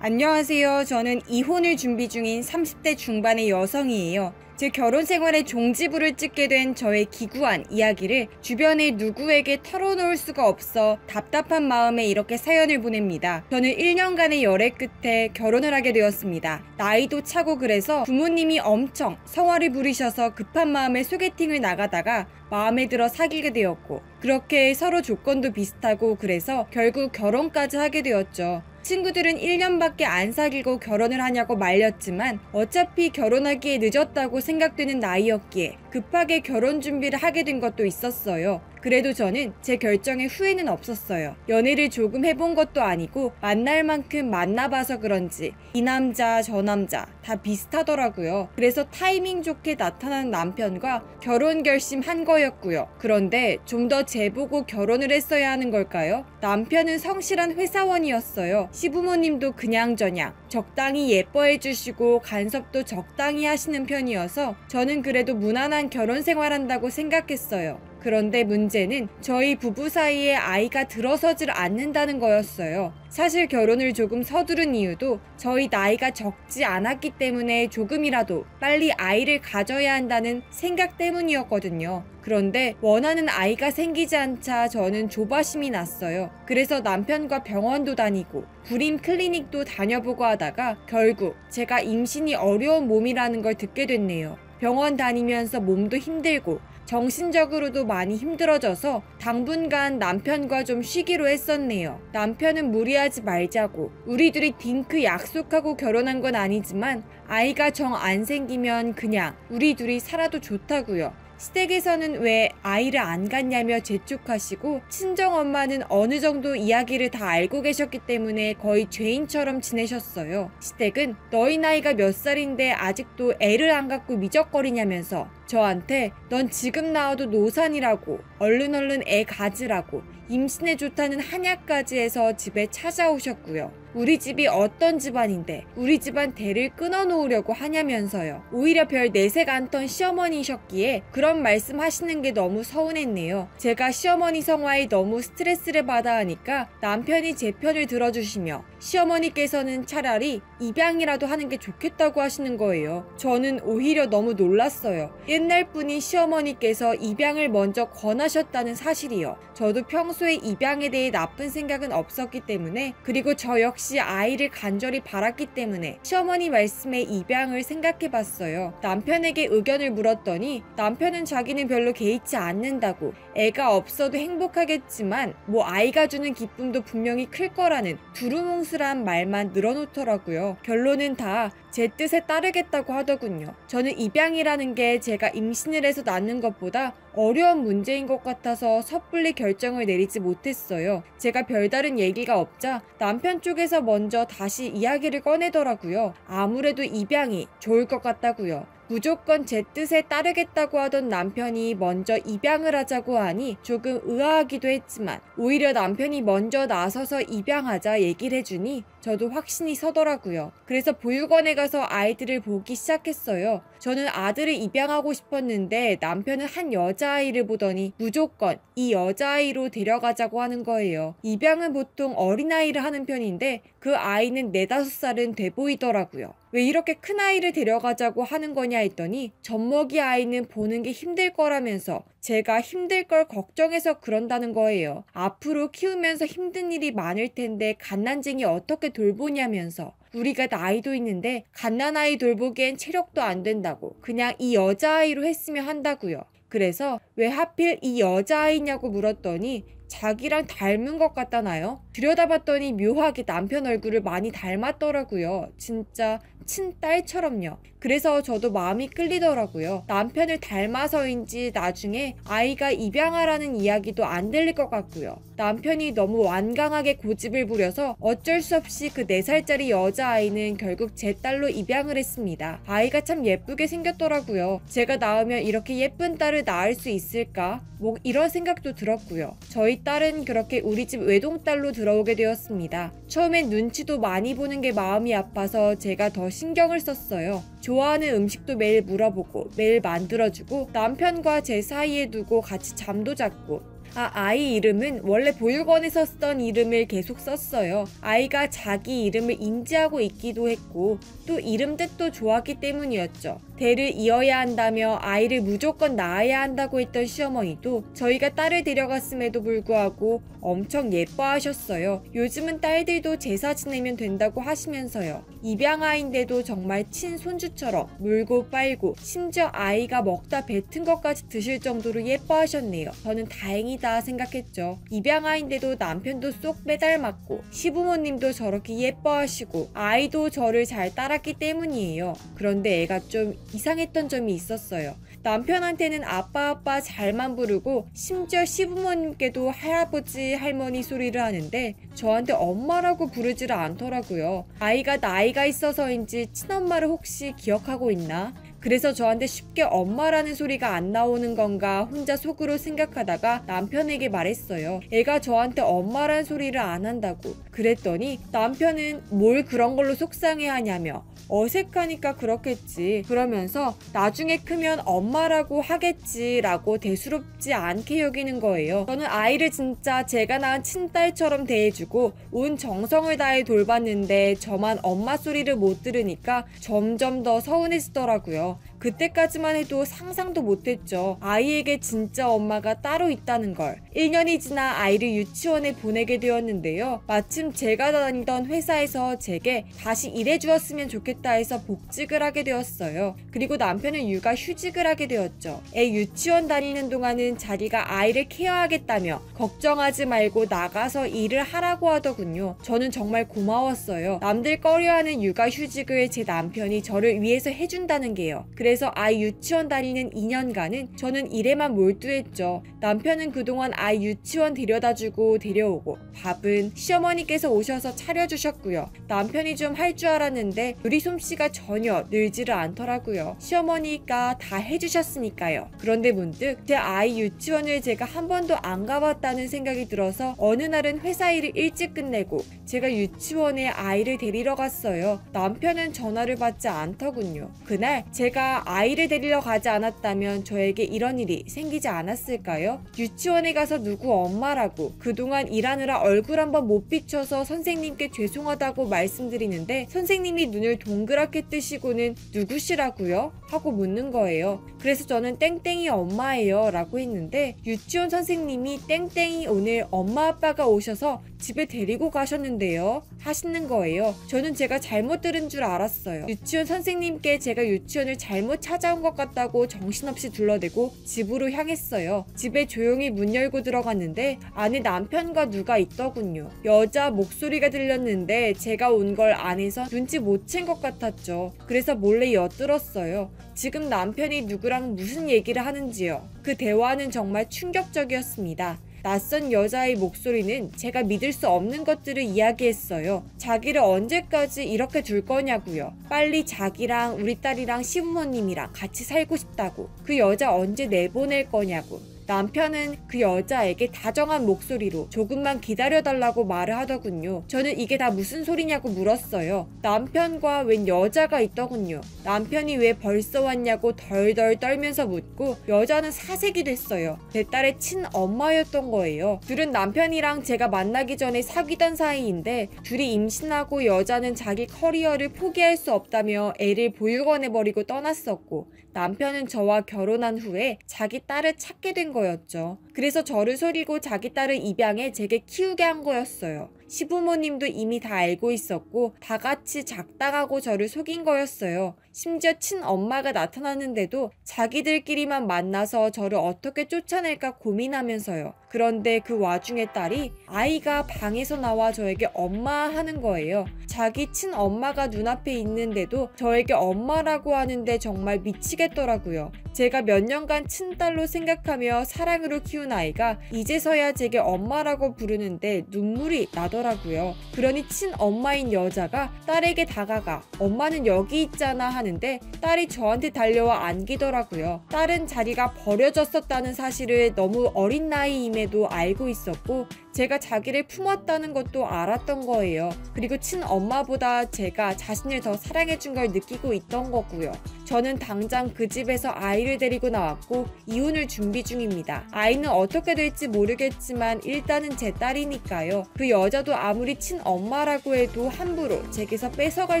안녕하세요. 저는 이혼을 준비 중인 30대 중반의 여성이에요. 제 결혼 생활의 종지부를 찍게 된 저의 기구한 이야기를 주변의 누구에게 털어놓을 수가 없어 답답한 마음에 이렇게 사연을 보냅니다. 저는 1년간의 열애 끝에 결혼을 하게 되었습니다. 나이도 차고 그래서 부모님이 엄청 성화를 부리셔서 급한 마음에 소개팅을 나가다가 마음에 들어 사귀게 되었고, 그렇게 서로 조건도 비슷하고 그래서 결국 결혼까지 하게 되었죠. 친구들은 1년밖에 안 사귀고 결혼을 하냐고 말렸지만 어차피 결혼하기에 늦었다고 생각되는 나이였기에 급하게 결혼 준비를 하게 된 것도 있었어요. 그래도 저는 제 결정에 후회는 없었어요. 연애를 조금 해본 것도 아니고 만날 만큼 만나봐서 그런지 이 남자 저 남자 다 비슷하더라고요. 그래서 타이밍 좋게 나타난 남편과 결혼 결심한 거였고요. 그런데 좀 더 재보고 결혼을 했어야 하는 걸까요? 남편은 성실한 회사원이었어요. 시부모님도 그냥저냥 적당히 예뻐해 주시고 간섭도 적당히 하시는 편이어서 저는 그래도 무난한 결혼 생활한다고 생각했어요. 그런데 문제는 저희 부부 사이에 아이가 들어서질 않는다는 거였어요. 사실 결혼을 조금 서두른 이유도 저희 나이가 적지 않았기 때문에 조금이라도 빨리 아이를 가져야 한다는 생각 때문이었거든요. 그런데 원하는 아이가 생기지 않자 저는 조바심이 났어요. 그래서 남편과 병원도 다니고 불임 클리닉도 다녀보고 하다가 결국 제가 임신이 어려운 몸이라는 걸 듣게 됐네요. 병원 다니면서 몸도 힘들고 정신적으로도 많이 힘들어져서 당분간 남편과 좀 쉬기로 했었네요. 남편은 무리하지 말자고 우리 둘이 딩크 약속하고 결혼한 건 아니지만 아이가 정 안 생기면 그냥 우리 둘이 살아도 좋다고요. 시댁에서는 왜 아이를 안 갖냐며 재촉하시고 친정엄마는 어느 정도 이야기를 다 알고 계셨기 때문에 거의 죄인처럼 지내셨어요. 시댁은 너희 나이가 몇 살인데 아직도 애를 안 갖고 미적거리냐면서 저한테 넌 지금 나와도 노산이라고 얼른 애 가지라고 임신에 좋다는 한약까지 해서 집에 찾아오셨고요. 우리 집이 어떤 집안인데 우리 집안 대를 끊어놓으려고 하냐면서요. 오히려 별 내색 않던 시어머니셨기에 그런 말씀 하시는 게 너무 서운했네요. 제가 시어머니 성화에 너무 스트레스를 받아 하니까 남편이 제 편을 들어주시며 시어머니께서는 차라리 입양이라도 하는 게 좋겠다고 하시는 거예요. 저는 오히려 너무 놀랐어요. 옛날 분이 시어머니께서 입양을 먼저 권하셨다는 사실이요. 저도 평소에 입양에 대해 나쁜 생각은 없었기 때문에, 그리고 저 역시 아이를 간절히 바랐기 때문에 시어머니 말씀에 입양을 생각해봤어요. 남편에게 의견을 물었더니 남편은 자기는 별로 개의치 않는다고, 애가 없어도 행복하겠지만 뭐 아이가 주는 기쁨도 분명히 클 거라는 두루뭉술한 말만 늘어놓더라고요. 했는데요. 결론은 다 제 뜻에 따르겠다고 하더군요. 저는 입양이라는 게 제가 임신을 해서 낳는 것보다 어려운 문제인 것 같아서 섣불리 결정을 내리지 못했어요. 제가 별다른 얘기가 없자 남편 쪽에서 먼저 다시 이야기를 꺼내더라고요. 아무래도 입양이 좋을 것 같다고요. 무조건 제 뜻에 따르겠다고 하던 남편이 먼저 입양을 하자고 하니 조금 의아하기도 했지만 오히려 남편이 먼저 나서서 입양하자 얘기를 해주니 저도 확신이 서더라고요. 그래서 보육원에 가서 아이들을 보기 시작했어요. 저는 아들을 입양하고 싶었는데 남편은 한 여자아이를 보더니 무조건 이 여자아이로 데려가자고 하는 거예요. 입양은 보통 어린아이를 하는 편인데 그 아이는 4, 5살은 돼 보이더라고요. 왜 이렇게 큰 아이를 데려가자고 하는 거냐 했더니 젖먹이 아이는 보는 게 힘들 거라면서 제가 힘들 걸 걱정해서 그런다는 거예요. 앞으로 키우면서 힘든 일이 많을 텐데 갓난쟁이 어떻게 돌보냐면서 우리가 나이도 있는데 갓난아이 돌보기엔 체력도 안 된다고 그냥 이 여자아이로 했으면 한다고요. 그래서 왜 하필 이 여자아이냐고 물었더니 자기랑 닮은 것 같다나요? 들여다봤더니 묘하게 남편 얼굴을 많이 닮았더라고요. 진짜 친딸처럼요. 그래서 저도 마음이 끌리더라고요. 남편을 닮아서인지 나중에 아이가 입양하라는 이야기도 안 들릴 것 같고요. 남편이 너무 완강하게 고집을 부려서 어쩔 수 없이 그 4살짜리 여자아이는 결국 제 딸로 입양을 했습니다. 아이가 참 예쁘게 생겼더라고요. 제가 낳으면 이렇게 예쁜 딸을 낳을 수 있을까? 뭐 이런 생각도 들었고요. 저희 딸은 그렇게 우리 집 외동딸로 들어오게 되었습니다. 처음엔 눈치도 많이 보는 게 마음이 아파서 제가 더 신경을 썼어요. 좋아하는 음식도 매일 물어보고 매일 만들어주고 남편과 제 사이에 두고 같이 잠도 잤고 아이 이름은 원래 보육원에서 쓰던 이름을 계속 썼어요. 아이가 자기 이름을 인지하고 있기도 했고 또 이름 뜻도 좋았기 때문이었죠. 대를 이어야 한다며 아이를 무조건 낳아야 한다고 했던 시어머니도 저희가 딸을 데려갔음에도 불구하고 엄청 예뻐하셨어요. 요즘은 딸들도 제사 지내면 된다고 하시면서요. 입양아이인데도 정말 친손주처럼 물고 빨고 심지어 아이가 먹다 뱉은 것까지 드실 정도로 예뻐하셨네요. 저는 다행이다 생각했죠. 입양아이인데도 남편도 쏙 빼닮았고 시부모님도 저렇게 예뻐하시고 아이도 저를 잘 따랐기 때문이에요. 그런데 애가 좀 이상했던 점이 있었어요. 남편한테는 아빠 잘만 부르고 심지어 시부모님께도 할아버지 할머니 소리를 하는데 저한테 엄마라고 부르지를 않더라고요. 아이가 나이가 있어서인지 친엄마를 혹시 기억하고 있나? 그래서 저한테 쉽게 엄마라는 소리가 안 나오는 건가 혼자 속으로 생각하다가 남편에게 말했어요. 애가 저한테 엄마라는 소리를 안 한다고. 그랬더니 남편은 뭘 그런 걸로 속상해하냐며 어색하니까 그렇겠지 그러면서 나중에 크면 엄마라고 하겠지라고 대수롭지 않게 여기는 거예요. 저는 아이를 진짜 제가 낳은 친딸처럼 대해주고 온 정성을 다해 돌봤는데 저만 엄마 소리를 못 들으니까 점점 더 서운해지더라고요. 그때까지만 해도 상상도 못했죠. 아이에게 진짜 엄마가 따로 있다는 걸. 1년이 지나 아이를 유치원에 보내게 되었는데요. 마침 제가 다니던 회사에서 제게 다시 일해주었으면 좋겠다 해서 복직을 하게 되었어요. 그리고 남편은 육아 휴직을 하게 되었죠. 애 유치원 다니는 동안은 자기가 아이를 케어하겠다며 걱정하지 말고 나가서 일을 하라고 하더군요. 저는 정말 고마웠어요. 남들 꺼려하는 육아 휴직을 제 남편이 저를 위해서 해준다는 게요. 그래서 아이 유치원 다니는 2년간은 저는 일에만 몰두했죠. 남편은 그동안 아이 유치원 데려다주고 데려오고 밥은 시어머니께서 오셔서 차려주셨고요. 남편이 좀 할 줄 알았는데 요리 솜씨가 전혀 늘지를 않더라고요. 시어머니가 다 해주셨으니까요. 그런데 문득 제 아이 유치원을 제가 한 번도 안 가봤다는 생각이 들어서 어느 날은 회사 일을 일찍 끝내고 제가 유치원에 아이를 데리러 갔어요. 남편은 전화를 받지 않더군요. 그날 제가 아이를 데리러 가지 않았다면 저에게 이런 일이 생기지 않았을까요? 유치원에 가서 누구 엄마라고 그동안 일하느라 얼굴 한번 못 비춰서 선생님께 죄송하다고 말씀드리는데 선생님이 눈을 동그랗게 뜨시고는 누구시라고요? 하고 묻는 거예요. 그래서 저는 땡땡이 엄마예요 라고 했는데 유치원 선생님이 땡땡이 오늘 엄마 아빠가 오셔서 집에 데리고 가셨는데요 하시는 거예요. 저는 제가 잘못 들은 줄 알았어요. 유치원 선생님께 제가 유치원을 잘못 잘못 찾아온 것 같다고 정신없이 둘러대고 집으로 향했어요. 집에 조용히 문 열고 들어갔는데 안에 남편과 누가 있더군요. 여자 목소리가 들렸는데 제가 온 걸 안에서 눈치 못 챈 것 같았죠. 그래서 몰래 엿들었어요. 지금 남편이 누구랑 무슨 얘기를 하는지요. 그 대화는 정말 충격적이었습니다. 낯선 여자의 목소리는 제가 믿을 수 없는 것들을 이야기했어요. 자기를 언제까지 이렇게 둘 거냐고요. 빨리 자기랑 우리 딸이랑 시부모님이랑 같이 살고 싶다고. 그 여자 언제 내보낼 거냐고. 남편은 그 여자에게 다정한 목소리로 조금만 기다려달라고 말을 하더군요. 저는 이게 다 무슨 소리냐고 물었어요. 남편과 웬 여자가 있더군요. 남편이 왜 벌써 왔냐고 덜덜 떨면서 묻고 여자는 사색이 됐어요. 내 딸의 친엄마였던 거예요. 둘은 남편이랑 제가 만나기 전에 사귀던 사이인데 둘이 임신하고 여자는 자기 커리어를 포기할 수 없다며 애를 보육원에 버리고 떠났었고 남편은 저와 결혼한 후에 자기 딸을 찾게 된 거였죠. 그래서 저를 속이고 자기 딸을 입양해 제게 키우게 한 거였어요. 시부모님도 이미 다 알고 있었고 다 같이 작당하고 저를 속인 거였어요. 심지어 친엄마가 나타났는데도 자기들끼리만 만나서 저를 어떻게 쫓아낼까 고민하면서요. 그런데 그 와중에 딸이 아이가 방에서 나와 저에게 엄마 하는 거예요. 자기 친엄마가 눈앞에 있는데도 저에게 엄마라고 하는데 정말 미치겠더라고요. 제가 몇 년간 친딸로 생각하며 사랑으로 키운 아이가 이제서야 제게 엄마라고 부르는데 눈물이 나더라고요. 그러니 친엄마인 여자가 딸에게 다가가 엄마는 여기 있잖아 하는데 딸이 저한테 달려와 안기더라고요. 딸은 자기가 버려졌었다는 사실을 너무 어린 나이임에도 알고 있었고 제가 자기를 품었다는 것도 알았던 거예요. 그리고 친엄마보다 제가 자신을 더 사랑해준 걸 느끼고 있던 거고요. 저는 당장 그 집에서 아이를 데리고 나왔고 이혼을 준비 중입니다. 아이는 어떻게 될지 모르겠지만 일단은 제 딸이니까요. 그 여자도 아무리 친엄마라고 해도 함부로 제게서 뺏어갈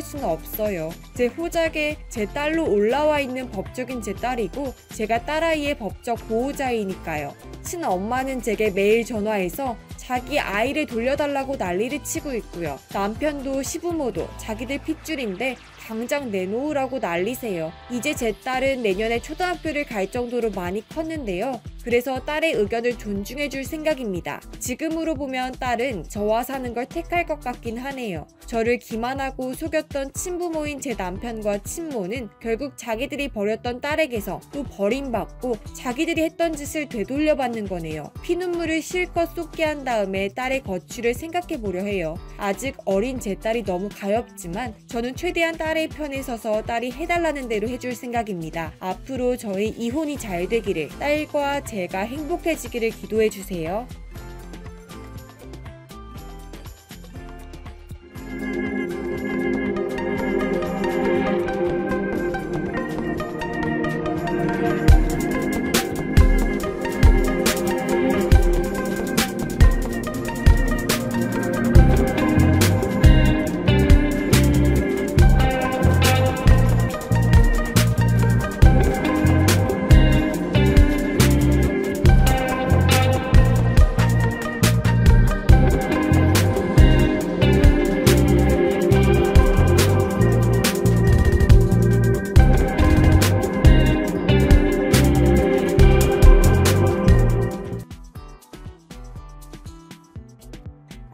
수는 없어요. 제 호적에 제 딸로 올라와 있는 법적인 제 딸이고 제가 딸아이의 법적 보호자이니까요. 친엄마는 제게 매일 전화해서 자기 아이를 돌려달라고 난리를 치고 있고요. 남편도 시부모도 자기들 핏줄인데 당장 내놓으라고 난리세요. 이제 제 딸은 내년에 초등학교를 갈 정도로 많이 컸는데요. 그래서 딸의 의견을 존중해줄 생각입니다. 지금으로 보면 딸은 저와 사는 걸 택할 것 같긴 하네요. 저를 기만하고 속였던 친부모인 제 남편과 친모는 결국 자기들이 버렸던 딸에게서 또 버림받고 자기들이 했던 짓을 되돌려받는 거네요. 피눈물을 실컷 쏟게 한 다음에 딸의 거취를 생각해보려 해요. 아직 어린 제 딸이 너무 가엾지만 저는 최대한 딸의 편에 서서 딸이 해달라는 대로 해줄 생각입니다. 앞으로 저희 이혼이 잘 되기를, 딸과 제가 행복해지기를 기도해주세요.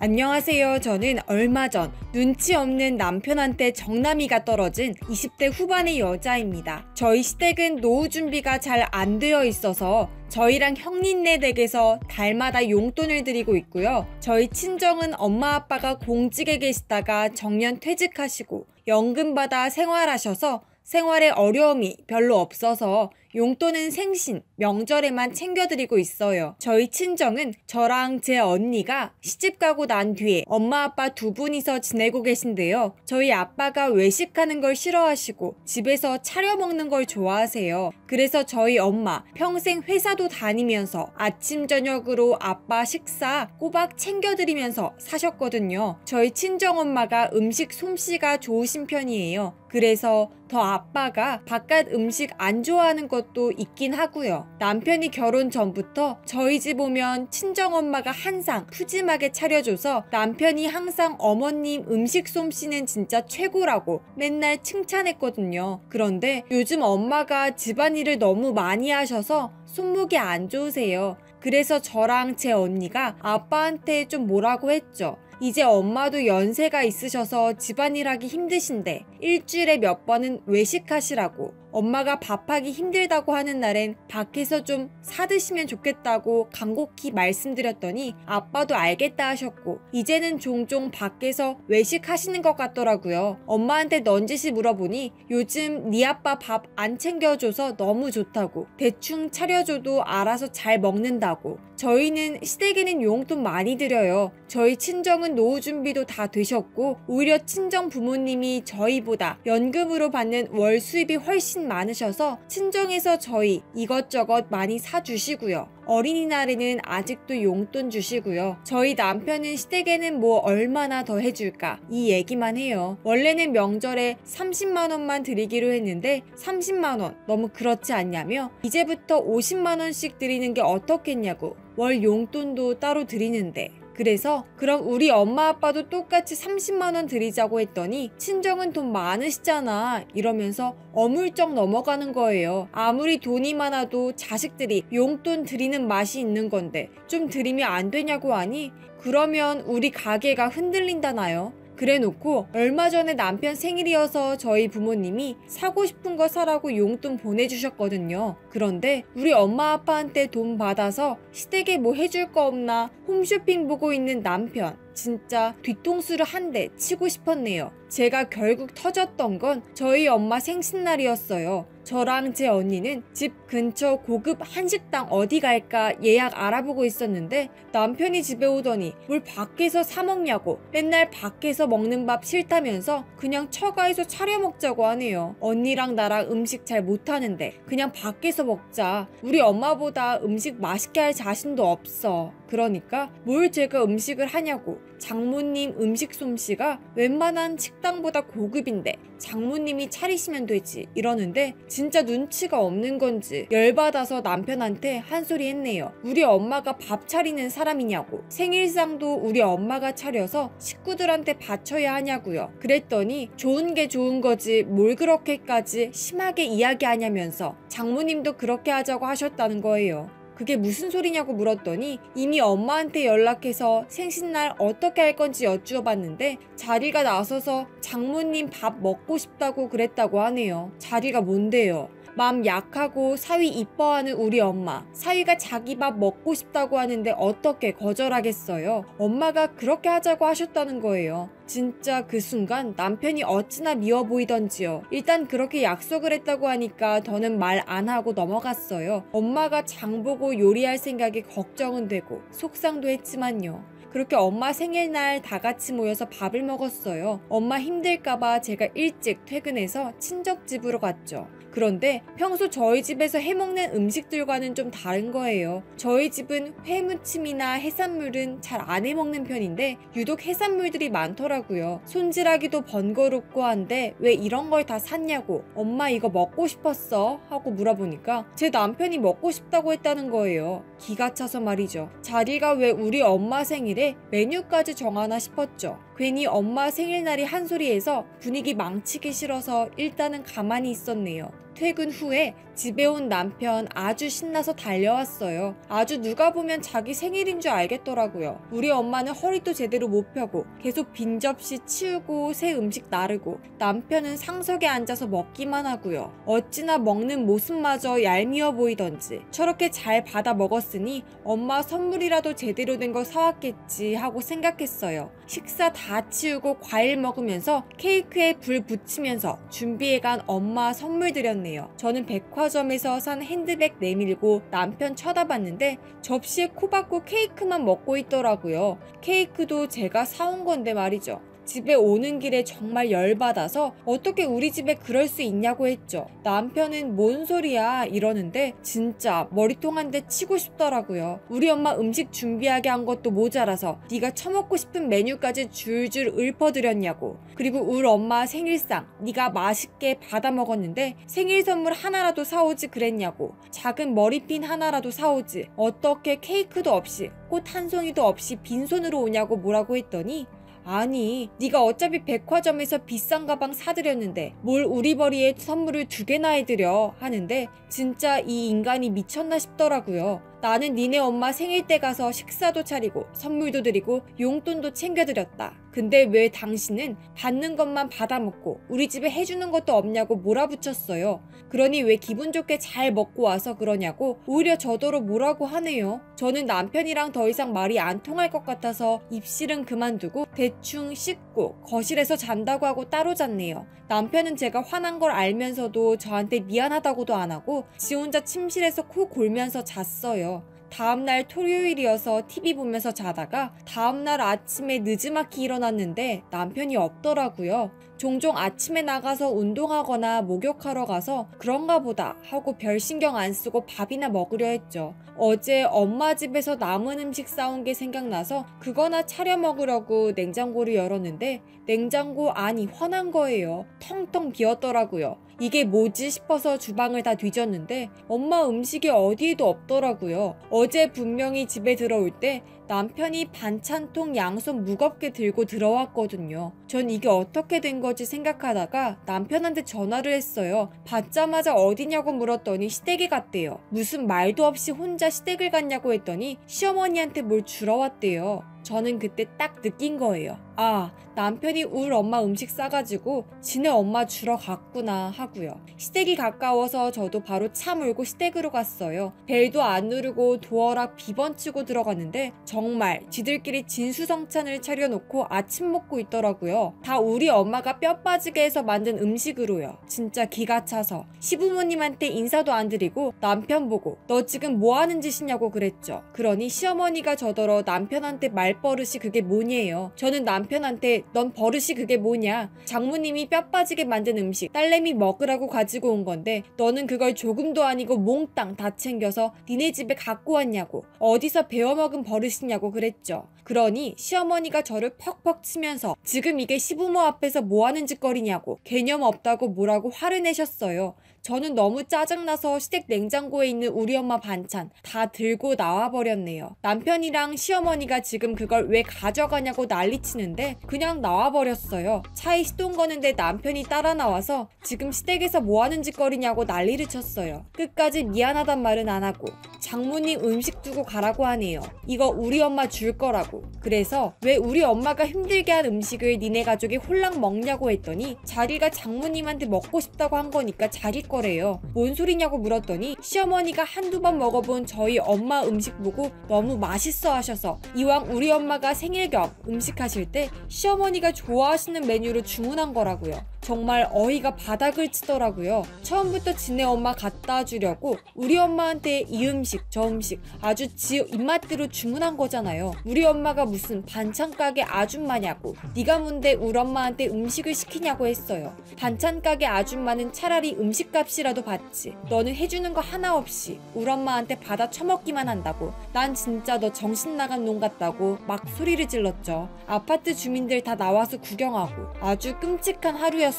안녕하세요. 저는 얼마 전 눈치 없는 남편한테 정남이가 떨어진 20대 후반의 여자입니다. 저희 시댁은 노후 준비가 잘 안 되어 있어서 저희랑 형님네 댁에서 달마다 용돈을 드리고 있고요. 저희 친정은 엄마 아빠가 공직에 계시다가 정년 퇴직하시고 연금 받아 생활하셔서 생활에 어려움이 별로 없어서 용돈은 생신, 명절에만 챙겨드리고 있어요. 저희 친정은 저랑 제 언니가 시집가고 난 뒤에 엄마 아빠 두 분이서 지내고 계신데요. 저희 아빠가 외식하는 걸 싫어하시고 집에서 차려 먹는 걸 좋아하세요. 그래서 저희 엄마 평생 회사도 다니면서 아침 저녁으로 아빠 식사 꼬박 챙겨드리면서 사셨거든요. 저희 친정엄마가 음식 솜씨가 좋으신 편이에요. 그래서 더 아빠가 바깥 음식 안 좋아하는 것 것도 있긴 하고요. 남편이 결혼 전부터 저희 집 오면 친정엄마가 항상 푸짐하게 차려줘서 남편이 항상 어머님 음식 솜씨는 진짜 최고라고 맨날 칭찬했거든요. 그런데 요즘 엄마가 집안일을 너무 많이 하셔서 손목이 안 좋으세요. 그래서 저랑 제 언니가 아빠한테 좀 뭐라고 했죠. 이제 엄마도 연세가 있으셔서 집안일 하기 힘드신데 일주일에 몇 번은 외식하시라고, 엄마가 밥하기 힘들다고 하는 날엔 밖에서 좀 사드시면 좋겠다고 간곡히 말씀드렸더니 아빠도 알겠다 하셨고 이제는 종종 밖에서 외식하시는 것 같더라고요. 엄마한테 넌지시 물어보니 요즘 네 아빠 밥 안 챙겨줘서 너무 좋다고, 대충 차려줘도 알아서 잘 먹는다고. 저희는 시댁에는 용돈 많이 드려요. 저희 친정은 노후 준비도 다 되셨고 오히려 친정 부모님이 저희보다 연금으로 받는 월 수입이 훨씬 많으셔서 친정에서 저희 이것저것 많이 사주시고요. 어린이날에는 아직도 용돈 주시고요. 저희 남편은 시댁에는 뭐 얼마나 더 해줄까 이 얘기만 해요. 원래는 명절에 30만원만 드리기로 했는데 30만원 너무 그렇지 않냐며 이제부터 50만원씩 드리는 게 어떻겠냐고, 월 용돈도 따로 드리는데. 그래서 그럼 우리 엄마 아빠도 똑같이 30만원 드리자고 했더니 친정은 돈 많으시잖아 이러면서 어물쩍 넘어가는 거예요. 아무리 돈이 많아도 자식들이 용돈 드리는 맛이 있는 건데 좀 드리면 안 되냐고 하니 그러면 우리 가게가 흔들린다나요? 그래놓고 얼마 전에 남편 생일이어서 저희 부모님이 사고 싶은 거 사라고 용돈 보내주셨거든요. 그런데 우리 엄마 아빠한테 돈 받아서 시댁에 뭐 해줄 거 없나 홈쇼핑 보고 있는 남편, 진짜 뒤통수를 한 대 치고 싶었네요. 제가 결국 터졌던 건 저희 엄마 생신날이었어요. 저랑 제 언니는 집 근처 고급 한식당 어디 갈까 예약 알아보고 있었는데 남편이 집에 오더니 뭘 밖에서 사 먹냐고, 맨날 밖에서 먹는 밥 싫다면서 그냥 처가에서 차려 먹자고 하네요. 언니랑 나랑 음식 잘 못하는데 그냥 밖에서 먹자. 우리 엄마보다 음식 맛있게 할 자신도 없어. 그러니까 뭘 제가 음식을 하냐고. 장모님 음식 솜씨가 웬만한 식당보다 고급인데 장모님이 차리시면 되지 이러는데 진짜 눈치가 없는 건지 열받아서 남편한테 한 소리 했네요. 우리 엄마가 밥 차리는 사람이냐고, 생일상도 우리 엄마가 차려서 식구들한테 바쳐야 하냐고요. 그랬더니 좋은 게 좋은 거지 뭘 그렇게까지 심하게 이야기하냐면서 장모님도 그렇게 하자고 하셨다는 거예요. 그게 무슨 소리냐고 물었더니 이미 엄마한테 연락해서 생신날 어떻게 할 건지 여쭈어봤는데 자리가 나서서 장모님 밥 먹고 싶다고 그랬다고 하네요. 자리가 뭔데요? 마음 약하고 사위 이뻐하는 우리 엄마, 사위가 자기 밥 먹고 싶다고 하는데 어떻게 거절하겠어요? 엄마가 그렇게 하자고 하셨다는 거예요. 진짜 그 순간 남편이 어찌나 미워 보이던지요. 일단 그렇게 약속을 했다고 하니까 더는 말 안 하고 넘어갔어요. 엄마가 장보고 요리할 생각이 걱정은 되고 속상도 했지만요. 그렇게 엄마 생일날 다 같이 모여서 밥을 먹었어요. 엄마 힘들까봐 제가 일찍 퇴근해서 친척집으로 갔죠. 그런데 평소 저희 집에서 해먹는 음식들과는 좀 다른 거예요. 저희 집은 회무침이나 해산물은 잘 안 해먹는 편인데 유독 해산물들이 많더라고요. 손질하기도 번거롭고 한데 왜 이런 걸 다 샀냐고, 엄마 이거 먹고 싶었어? 하고 물어보니까 제 남편이 먹고 싶다고 했다는 거예요. 기가 차서 말이죠. 자리가 왜 우리 엄마 생일에 메뉴까지 정하나 싶었죠. 괜히 엄마 생일날이 한 소리에서 분위기 망치기 싫어서 일단은 가만히 있었네요. 퇴근 후에 집에 온 남편 아주 신나서 달려왔어요. 아주 누가 보면 자기 생일인 줄 알겠더라고요. 우리 엄마는 허리도 제대로 못 펴고 계속 빈 접시 치우고 새 음식 나르고 남편은 상석에 앉아서 먹기만 하고요. 어찌나 먹는 모습마저 얄미워 보이던지 저렇게 잘 받아 먹었으니 엄마 선물이라도 제대로 된 거 사왔겠지 하고 생각했어요. 식사 다 치우고 과일 먹으면서 케이크에 불 붙이면서 준비해간 엄마 선물 드렸네요. 저는 백화점에서 산 핸드백 내밀고 남편 쳐다봤는데 접시에 코 박고 케이크만 먹고 있더라고요. 케이크도 제가 사온 건데 말이죠. 집에 오는 길에 정말 열받아서 어떻게 우리 집에 그럴 수 있냐고 했죠. 남편은 뭔 소리야 이러는데 진짜 머리통 한 대 치고 싶더라고요. 우리 엄마 음식 준비하게 한 것도 모자라서 네가 처먹고 싶은 메뉴까지 줄줄 읊어드렸냐고. 그리고 우리 엄마 생일상 네가 맛있게 받아 먹었는데 생일 선물 하나라도 사오지 그랬냐고. 작은 머리핀 하나라도 사오지. 어떻게 케이크도 없이 꽃 한 송이도 없이 빈손으로 오냐고 뭐라고 했더니 아니 네가 어차피 백화점에서 비싼 가방 사드렸는데 뭘 우리 벌이에 선물을 2개나 해드려 하는데 진짜 이 인간이 미쳤나 싶더라고요. 나는 니네 엄마 생일 때 가서 식사도 차리고 선물도 드리고 용돈도 챙겨드렸다. 근데 왜 당신은 받는 것만 받아먹고 우리 집에 해주는 것도 없냐고 몰아붙였어요. 그러니 왜 기분 좋게 잘 먹고 와서 그러냐고 오히려 저더러 뭐라고 하네요. 저는 남편이랑 더 이상 말이 안 통할 것 같아서 입실은 그만두고 대충 씻고 거실에서 잔다고 하고 따로 잤네요. 남편은 제가 화난 걸 알면서도 저한테 미안하다고도 안 하고 지 혼자 침실에서 코 골면서 잤어요. 다음날 토요일이어서 TV 보면서 자다가 다음날 아침에 느지막이 일어났는데 남편이 없더라고요. 종종 아침에 나가서 운동하거나 목욕하러 가서 그런가 보다 하고 별 신경 안 쓰고 밥이나 먹으려 했죠. 어제 엄마 집에서 남은 음식 싸온 게 생각나서 그거나 차려 먹으려고 냉장고를 열었는데 냉장고 안이 환한 거예요. 텅텅 비었더라고요. 이게 뭐지 싶어서 주방을 다 뒤졌는데 엄마 음식이 어디에도 없더라고요. 어제 분명히 집에 들어올 때 남편이 반찬통 양손 무겁게 들고 들어왔거든요. 전 이게 어떻게 된 거지 생각하다가 남편한테 전화를 했어요. 받자마자 어디냐고 물었더니 시댁에 갔대요. 무슨 말도 없이 혼자 시댁을 갔냐고 했더니 시어머니한테 뭘 주러 왔대요. 저는 그때 딱 느낀 거예요. 아, 남편이 우리 엄마 음식 싸가지고 지네 엄마 주러 갔구나 하고요. 시댁이 가까워서 저도 바로 차 몰고 시댁으로 갔어요. 벨도 안 누르고 도어락 비번치고 들어갔는데 정말 지들끼리 진수성찬을 차려놓고 아침 먹고 있더라고요. 다 우리 엄마가 뼈 빠지게 해서 만든 음식으로요. 진짜 기가 차서 시부모님한테 인사도 안 드리고 남편 보고 너 지금 뭐 하는 짓이냐고 그랬죠. 그러니 시어머니가 저더러 남편한테 말버릇이 그게 뭐냐요. 저는 남편한테 넌 버릇이 그게 뭐냐. 장모님이 뼈 빠지게 만든 음식 딸내미 먹으라고 가지고 온 건데 너는 그걸 조금도 아니고 몽땅 다 챙겨서 니네 집에 갖고 왔냐고. 어디서 배워먹은 버릇이냐고 그랬죠. 그러니 시어머니가 저를 퍽퍽 치면서 지금 이게 시부모 앞에서 뭐하는 짓거리냐고 개념 없다고 뭐라고 화를 내셨어요. 저는 너무 짜증나서 시댁 냉장고에 있는 우리 엄마 반찬 다 들고 나와버렸네요. 남편이랑 시어머니가 지금 그걸 왜 가져가냐고 난리치는데 그냥 나와버렸어요. 차에 시동 거는데 남편이 따라 나와서 지금 시댁에서 뭐하는 짓거리냐고 난리를 쳤어요. 끝까지 미안하단 말은 안 하고 장모님 음식 두고 가라고 하네요. 이거 우리 엄마 줄 거라고. 그래서 왜 우리 엄마가 힘들게 한 음식을 니네 가족이 홀랑 먹냐고 했더니 자기가 장모님한테 먹고 싶다고 한 거니까 자기 거래요. 뭔 소리냐고 물었더니 시어머니가 한두 번 먹어본 저희 엄마 음식 보고 너무 맛있어 하셔서 이왕 우리 엄마가 생일 겸 음식 하실 때 시어머니가 좋아하시는 메뉴로 주문한 거라고요. 정말 어이가 바닥을 치더라고요. 처음부터 지네 엄마 갖다 주려고 우리 엄마한테 이 음식 저 음식 아주 지 입맛대로 주문한 거잖아요. 우리 엄마가 무슨 반찬 가게 아줌마냐고. 네가 뭔데 우리 엄마한테 음식을 시키냐고 했어요. 반찬 가게 아줌마는 차라리 음식값이라도 받지. 너는 해주는 거 하나 없이 우리 엄마한테 받아 처먹기만 한다고. 난 진짜 너 정신 나간 놈 같다고 막 소리를 질렀죠. 아파트 주민들 다 나와서 구경하고 아주 끔찍한 하루였어요.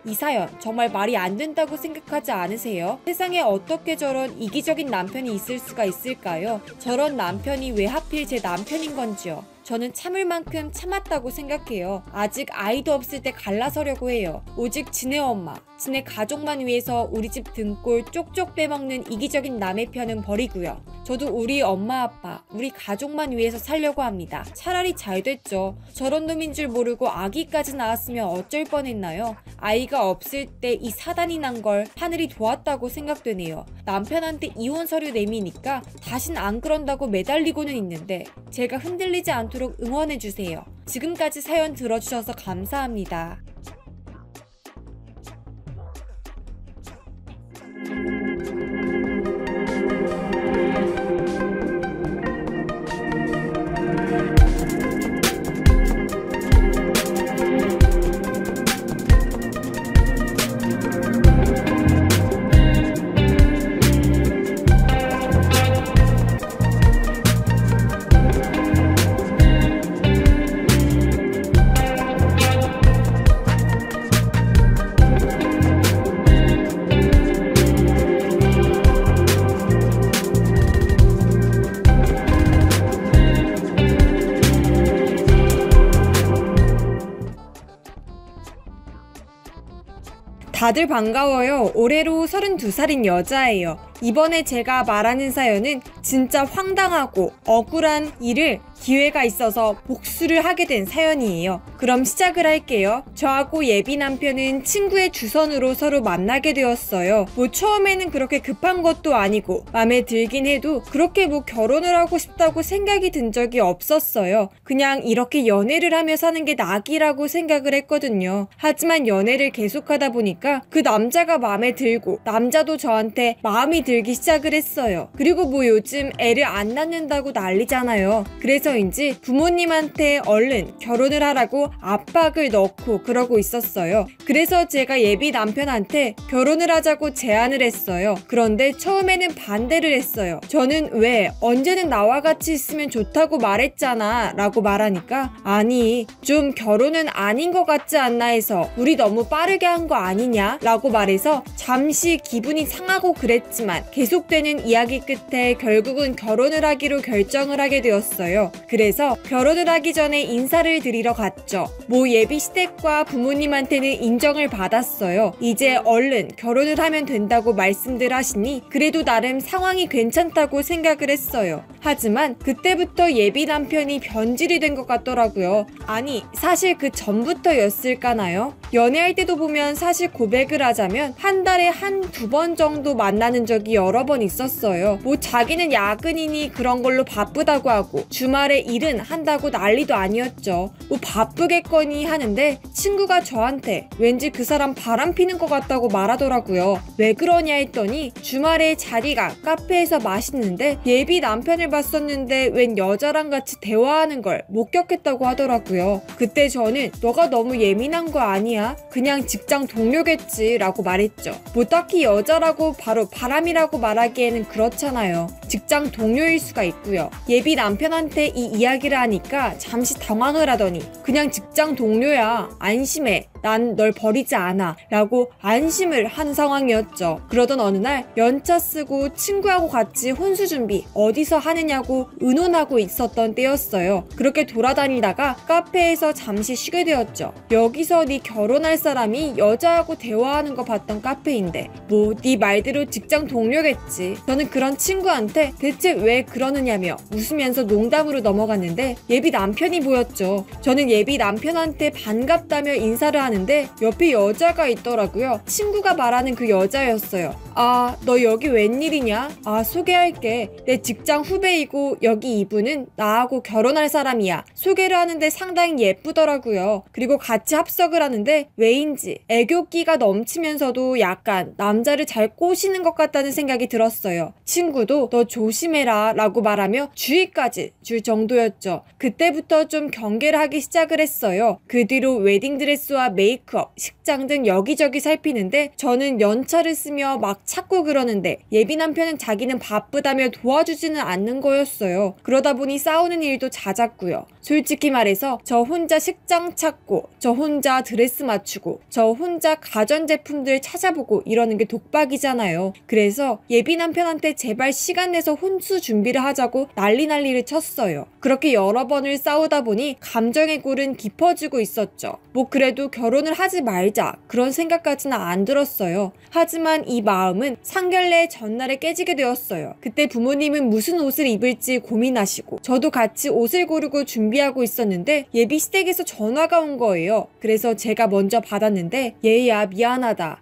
이 사연 정말 말이 안 된다고 생각하지 않으세요? 세상에 어떻게 저런 이기적인 남편이 있을 수가 있을까요? 저런 남편이 왜 하필 제 남편인 건지요. 저는 참을 만큼 참았다고 생각해요. 아직 아이도 없을 때 갈라서려고 해요. 오직 지네 엄마, 지네 가족만 위해서 우리 집 등골 쪽쪽 빼먹는 이기적인 남의 편은 버리고요. 저도 우리 엄마 아빠, 우리 가족만 위해서 살려고 합니다. 차라리 잘 됐죠. 저런 놈인 줄 모르고 아기까지 낳았으면 어쩔 뻔했나요? 아이가 없을 때 이 사단이 난 걸 하늘이 도왔다고 생각되네요. 남편한테 이혼 서류 내미니까 다신 안 그런다고 매달리고는 있는데 제가 흔들리지 않도록 응원해주세요. 지금까지 사연 들어주셔서 감사합니다. 다들 반가워요. 올해로 32살인 여자예요. 이번에 제가 말하는 사연은 진짜 황당하고 억울한 일을 기회가 있어서 복수를 하게 된 사연이에요. 그럼 시작을 할게요. 저하고 예비 남편은 친구의 주선으로 서로 만나게 되었어요. 처음에는 그렇게 급한 것도 아니고 맘에 들긴 해도 그렇게 결혼을 하고 싶다고 생각이 든 적이 없었어요. 그냥 이렇게 연애를 하며 사는 게 낙이라고 생각을 했거든요. 하지만 연애를 계속하다 보니까 그 남자가 맘에 들고 남자도 저한테 마음이 들기 시작을 했어요. 그리고 요즘 애를 안 낳는다고 난리잖아요. 그래서인지 부모님한테 얼른 결혼을 하라고 압박을 넣고 그러고 있었어요. 그래서 제가 예비 남편한테 결혼을 하자고 제안을 했어요. 그런데 처음에는 반대를 했어요. 저는 왜 언제는 나와 같이 있으면 좋다고 말했잖아 라고 말하니까 아니 좀 결혼은 아닌 것 같지 않나 해서 우리 너무 빠르게 한 거 아니냐 라고 말해서 잠시 기분이 상하고 그랬지만 계속되는 이야기 끝에 결국은 결혼을 하기로 결정을 하게 되었어요. 그래서 결혼을 하기 전에 인사를 드리러 갔죠. 예비 시댁과 부모님한테는 인정을 받았어요. 이제 얼른 결혼을 하면 된다고 말씀들 하시니 그래도 나름 상황이 괜찮다고 생각을 했어요. 하지만 그때부터 예비 남편이 변질이 된 것 같더라고요. 아니 사실 그 전부터였을까나요? 연애할 때도 보면 사실 고백을 하자면 한 달에 한두 번 정도 만나는 적이 여러 번 있었어요. 자기는 야근이니 그런 걸로 바쁘다고 하고 주말에 일은 한다고 난리도 아니었죠. 바쁘겠거니 하는데 친구가 저한테 왠지 그 사람 바람 피는 것 같다고 말하더라고요. 왜 그러냐 했더니 주말에 자기가 카페에서 마시는데 예비 남편을 봤었는데 웬 여자랑 같이 대화하는 걸 목격했다고 하더라고요. 그때 저는 너가 너무 예민한 거 아니야? 그냥 직장 동료겠지 라고 말했죠. 딱히 여자라고 바로 바람이라고 말하기에는 그렇잖아요. 직장 동료일 수가 있고요. 예비 남편한테 이 이야기를 하니까 잠시 당황을 하더니 그냥 직장 동료야. 안심해. 난 널 버리지 않아. 라고 안심을 한 상황이었죠. 그러던 어느 날 연차 쓰고 친구하고 같이 혼수 준비 어디서 하느냐고 의논하고 있었던 때였어요. 그렇게 돌아다니다가 카페에서 잠시 쉬게 되었죠. 여기서 네 결혼할 사람이 여자하고 대화하는 거 봤던 카페인데 네 말대로 직장 동료겠지. 저는 그런 친구한테 대체 왜 그러느냐며 웃으면서 농담으로 넘어갔는데 예비 남편이 보였죠. 저는 예비 남편한테 반갑다며 인사를 하는데 옆에 여자가 있더라고요. 친구가 말하는 그 여자였어요. 아, 너 여기 웬일이냐? 아, 소개할게. 내 직장 후배이고 여기 이분은 나하고 결혼할 사람이야. 소개를 하는데 상당히 예쁘더라고요. 그리고 같이 합석을 하는데 왜인지 애교기가 넘치면서도 약간 남자를 잘 꼬시는 것 같다는 생각이 들었어요. 친구도 너 조심해라 라고 말하며 주의까지 줄 정도였죠. 그때부터 좀 경계를 하기 시작을 했어요. 그 뒤로 웨딩드레스와 메이크업, 식장 등 여기저기 살피는데 저는 연차를 쓰며 막 찾고 그러는데 예비 남편은 자기는 바쁘다며 도와주지는 않는 거였어요. 그러다 보니 싸우는 일도 잦았고요. 솔직히 말해서 저 혼자 식장 찾고 저 혼자 드레스 맞추고 저 혼자 가전제품들 찾아보고 이러는 게 독박이잖아요. 그래서 예비 남편한테 제발 시간 내서 혼수 준비를 하자고 난리를 쳤어요. 그렇게 여러 번을 싸우다 보니 감정의 골은 깊어지고 있었죠. 그래도 결혼을 하지 말자 그런 생각까지는 안 들었어요. 하지만 이 마음은 상견례 전날에 깨지게 되었어요. 그때 부모님은 무슨 옷을 입을지 고민하시고 저도 같이 옷을 고르고 준비하고 있었는데 예비 시댁에서 전화가 온 거예요. 그래서 제가 먼저 받았는데 얘야 미안하다.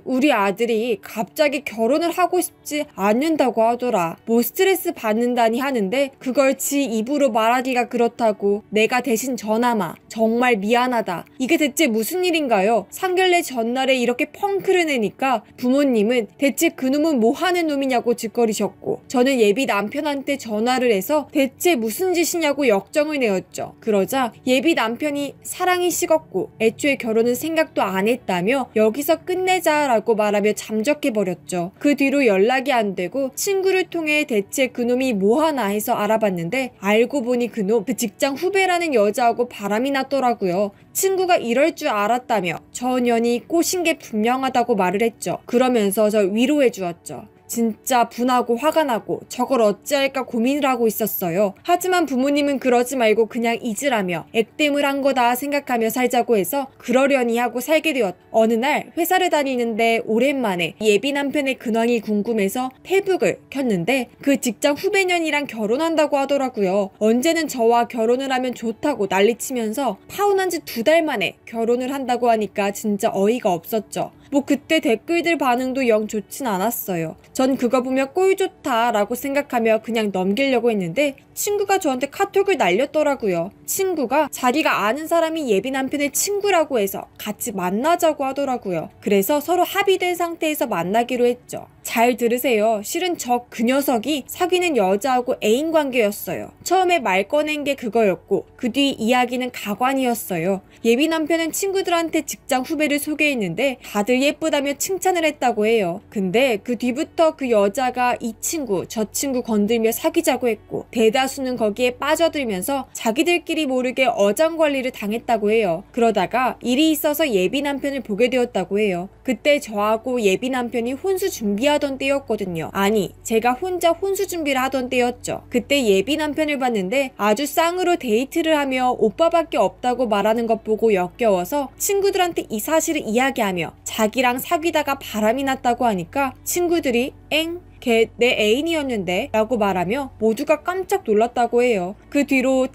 우리 아들이 갑자기 결혼을 하고 싶지 않는다고 하더라. 스트레스 받는다니 하는데 그걸 지 입으로 말하기가 그렇다고 내가 대신 전화마. 정말 미안하다. 이게 대체 무슨 일인가요? 상견례 전날에 이렇게 펑크를 내니까 부모님은 대체 그놈은 뭐 하는 놈이냐고 짓거리셨고 저는 예비 남편한테 전화를 해서 대체 무슨 짓이냐고 역정을 내었죠. 그러자 예비 남편이 사랑이 식었고 애초에 결혼은 생각도 안 했다며 여기서 끝내자라고 말하며 잠적해버렸죠. 그 뒤로 연락이 안 되고 친구를 통해 대체 그놈이 뭐하나 해서 알아봤는데 알고 보니 그놈 그 직장 후배라는 여자하고 바람이 났더라고요. 친구가 이럴 줄 알았다며 저 년이 꼬신 게 분명하다고 말을 했죠. 그러면서 저 위로해 주었죠. 진짜 분하고 화가 나고 저걸 어찌할까 고민을 하고 있었어요. 하지만 부모님은 그러지 말고 그냥 잊으라며 액땜을 한 거다 생각하며 살자고 해서 그러려니 하고 살게 되었. 어느 날 회사를 다니는데 오랜만에 예비 남편의 근황이 궁금해서 페북을 켰는데 그 직장 후배년이랑 결혼한다고 하더라고요. 언제는 저와 결혼을 하면 좋다고 난리치면서 파혼한 지 2달 만에 결혼을 한다고 하니까 진짜 어이가 없었죠. 뭐 그때 댓글들 반응도 영 좋진 않았어요. 전 그거 보며 꼴 좋다 라고 생각하며 그냥 넘기려고 했는데 친구가 저한테 카톡을 날렸더라고요. 친구가 자기가 아는 사람이 예비 남편의 친구라고 해서 같이 만나자고 하더라고요. 그래서 서로 합의된 상태에서 만나기로 했죠. 잘 들으세요. 실은 그 녀석이 사귀는 여자하고 애인 관계였어요. 처음에 말 꺼낸 게 그거였고 그 뒤 이야기는 가관이었어요. 예비 남편은 친구들한테 직장 후배를 소개했는데 다들 예쁘다며 칭찬을 했다고 해요. 근데 그 뒤부터 그 여자가 이 친구 저 친구 건들며 사귀자고 했고 대다수는 거기에 빠져들면서 자기들끼리 모르게 어장관리를 당했다고 해요. 그러다가 일이 있어서 예비 남편을 보게 되었다고 해요. 그때 저하고 예비 남편이 혼수 준비하던 때였거든요. 아니, 제가 혼자 혼수 준비를 하던 때였죠. 그때 예비 남편을 봤는데 아주 쌍으로 데이트를 하며 오빠밖에 없다고 말하는 것 보고 역겨워서 친구들한테 이 사실을 이야기하며 자기랑 사귀다가 바람이 났다고 하니까 친구들이 엥? 걔 내 애인이었는데? 라고 말하며 모두가 깜짝 놀랐다고 해요. 그 뒤로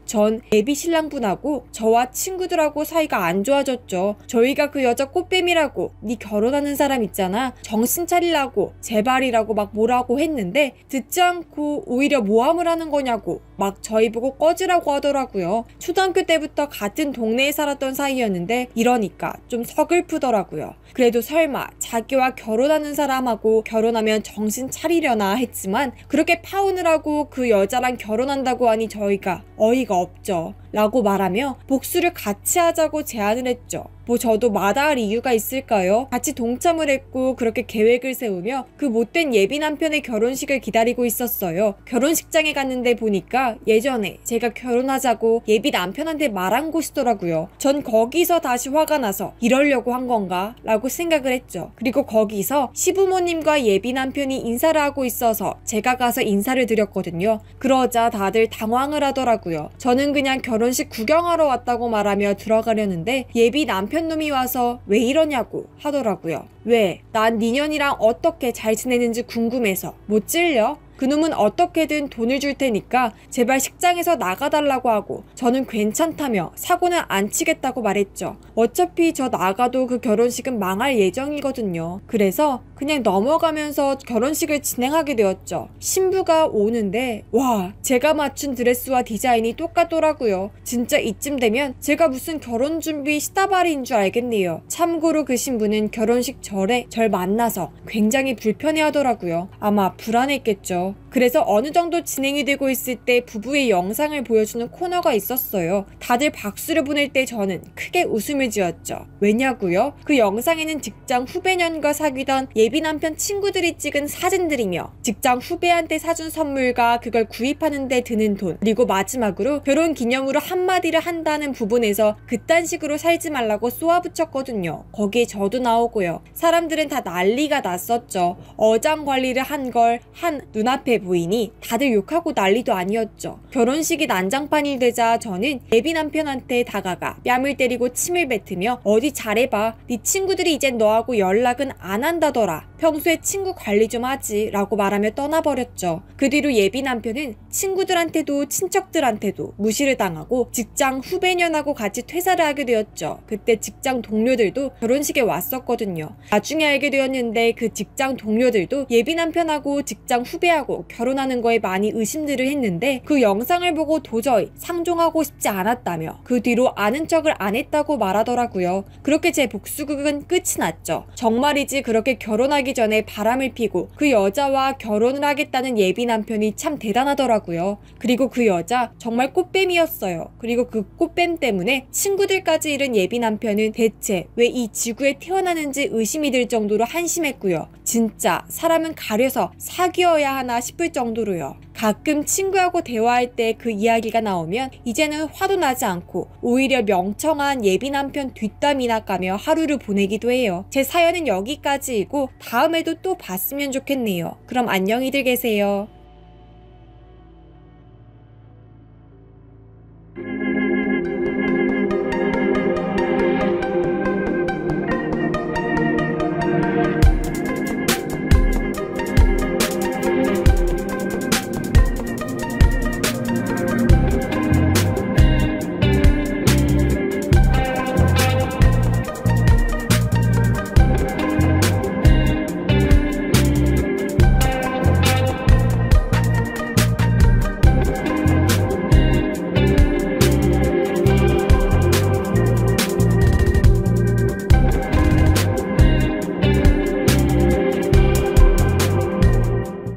전 예비 신랑분하고 저와 친구들하고 사이가 안 좋아졌죠. 저희가 그 여자 꽃뱀이라고 네 결혼하는 사람 있잖아 정신 차리라고 제발이라고 막 뭐라고 했는데 듣지 않고 오히려 모함을 하는 거냐고 막 저희 보고 꺼지라고 하더라고요. 초등학교 때부터 같은 동네에 살았던 사이였는데 이러니까 좀 서글프더라고요. 그래도 설마 자기와 결혼하는 사람하고 결혼하면 정신 차리려나 했지만 그렇게 파혼을 하고 그 여자랑 결혼한다고 하니 저희가 어이가 없죠. 라고 말하며 복수를 같이 하자고 제안을 했죠. 뭐 저도 마다할 이유가 있을까요? 같이 동참을 했고 그렇게 계획을 세우며 그 못된 예비 남편의 결혼식을 기다리고 있었어요. 결혼식장에 갔는데 보니까 예전에 제가 결혼하자고 예비 남편한테 말한 곳이더라고요. 전 거기서 다시 화가 나서 이러려고 한 건가? 라고 생각을 했죠. 그리고 거기서 시부모님과 예비 남편이 인사를 하고 있어서 제가 가서 인사를 드렸거든요. 그러자 다들 당황을 하더라고요. 저는 그냥 결혼식 구경하러 왔다고 말하며 들어가려는데 예비 남편놈이 와서 왜 이러냐고 하더라고요. 왜? 난 니년이랑 어떻게 잘 지내는지 궁금해서. 못 찔려? 그놈은 어떻게든 돈을 줄 테니까 제발 식장에서 나가달라고 하고 저는 괜찮다며 사고는 안 치겠다고 말했죠. 어차피 저 나가도 그 결혼식은 망할 예정이거든요. 그래서 그냥 넘어가면서 결혼식을 진행하게 되었죠. 신부가 오는데 와, 제가 맞춘 드레스와 디자인이 똑같더라고요. 진짜 이쯤 되면 제가 무슨 결혼 준비 시다바리인 줄 알겠네요. 참고로 그 신부는 결혼식 전에 절 만나서 굉장히 불편해하더라고요. 아마 불안했겠죠. 그래서 어느 정도 진행이 되고 있을 때 부부의 영상을 보여주는 코너가 있었어요. 다들 박수를 보낼 때 저는 크게 웃음을 지었죠. 왜냐고요? 그 영상에는 직장 후배년과 사귀던 예비 남편 친구들이 찍은 사진들이며 직장 후배한테 사준 선물과 그걸 구입하는 데 드는 돈, 그리고 마지막으로 결혼 기념으로 한마디를 한다는 부분에서 그딴 식으로 살지 말라고 쏘아붙였거든요. 거기에 저도 나오고요. 사람들은 다 난리가 났었죠. 어장 관리를 한 걸 한 눈앞에 보이니 다들 욕하고 난리도 아니었죠. 결혼식이 난장판이 되자 저는 예비 남편한테 다가가 뺨을 때리고 침을 뱉으며 어디 잘해봐. 네 친구들이 이젠 너하고 연락은 안 한다더라. 평소에 친구 관리 좀 하지 라고 말하며 떠나버렸죠. 그 뒤로 예비 남편은 친구들한테도 친척들한테도 무시를 당하고 직장 후배년하고 같이 퇴사를 하게 되었죠. 그때 직장 동료들도 결혼식에 왔었거든요. 나중에 알게 되었는데 그 직장 동료들도 예비 남편하고 직장 후배하고 결혼하는 거에 많이 의심들을 했는데 그 영상을 보고 도저히 상종하고 싶지 않았다며 그 뒤로 아는 척을 안 했다고 말하더라고요. 그렇게 제 복수극은 끝이 났죠. 정말이지 그렇게 결혼하기 전에 바람을 피고 그 여자와 결혼을 하겠다는 예비 남편이 참 대단하더라고요. 그리고 그 여자 정말 꽃뱀이었어요. 그리고 그 꽃뱀 때문에 친구들까지 잃은 예비 남편은 대체 왜 이 지구에 태어나는지 의심이 들 정도로 한심했고요. 진짜 사람은 가려서 사귀어야 하나 싶을 싶을 정도로요. 가끔 친구하고 대화할 때 그 이야기가 나오면 이제는 화도 나지 않고 오히려 명청한 예비 남편 뒷담이나 까며 하루를 보내기도 해요. 제 사연은 여기까지이고 다음에도 또 봤으면 좋겠네요. 그럼 안녕히들 계세요.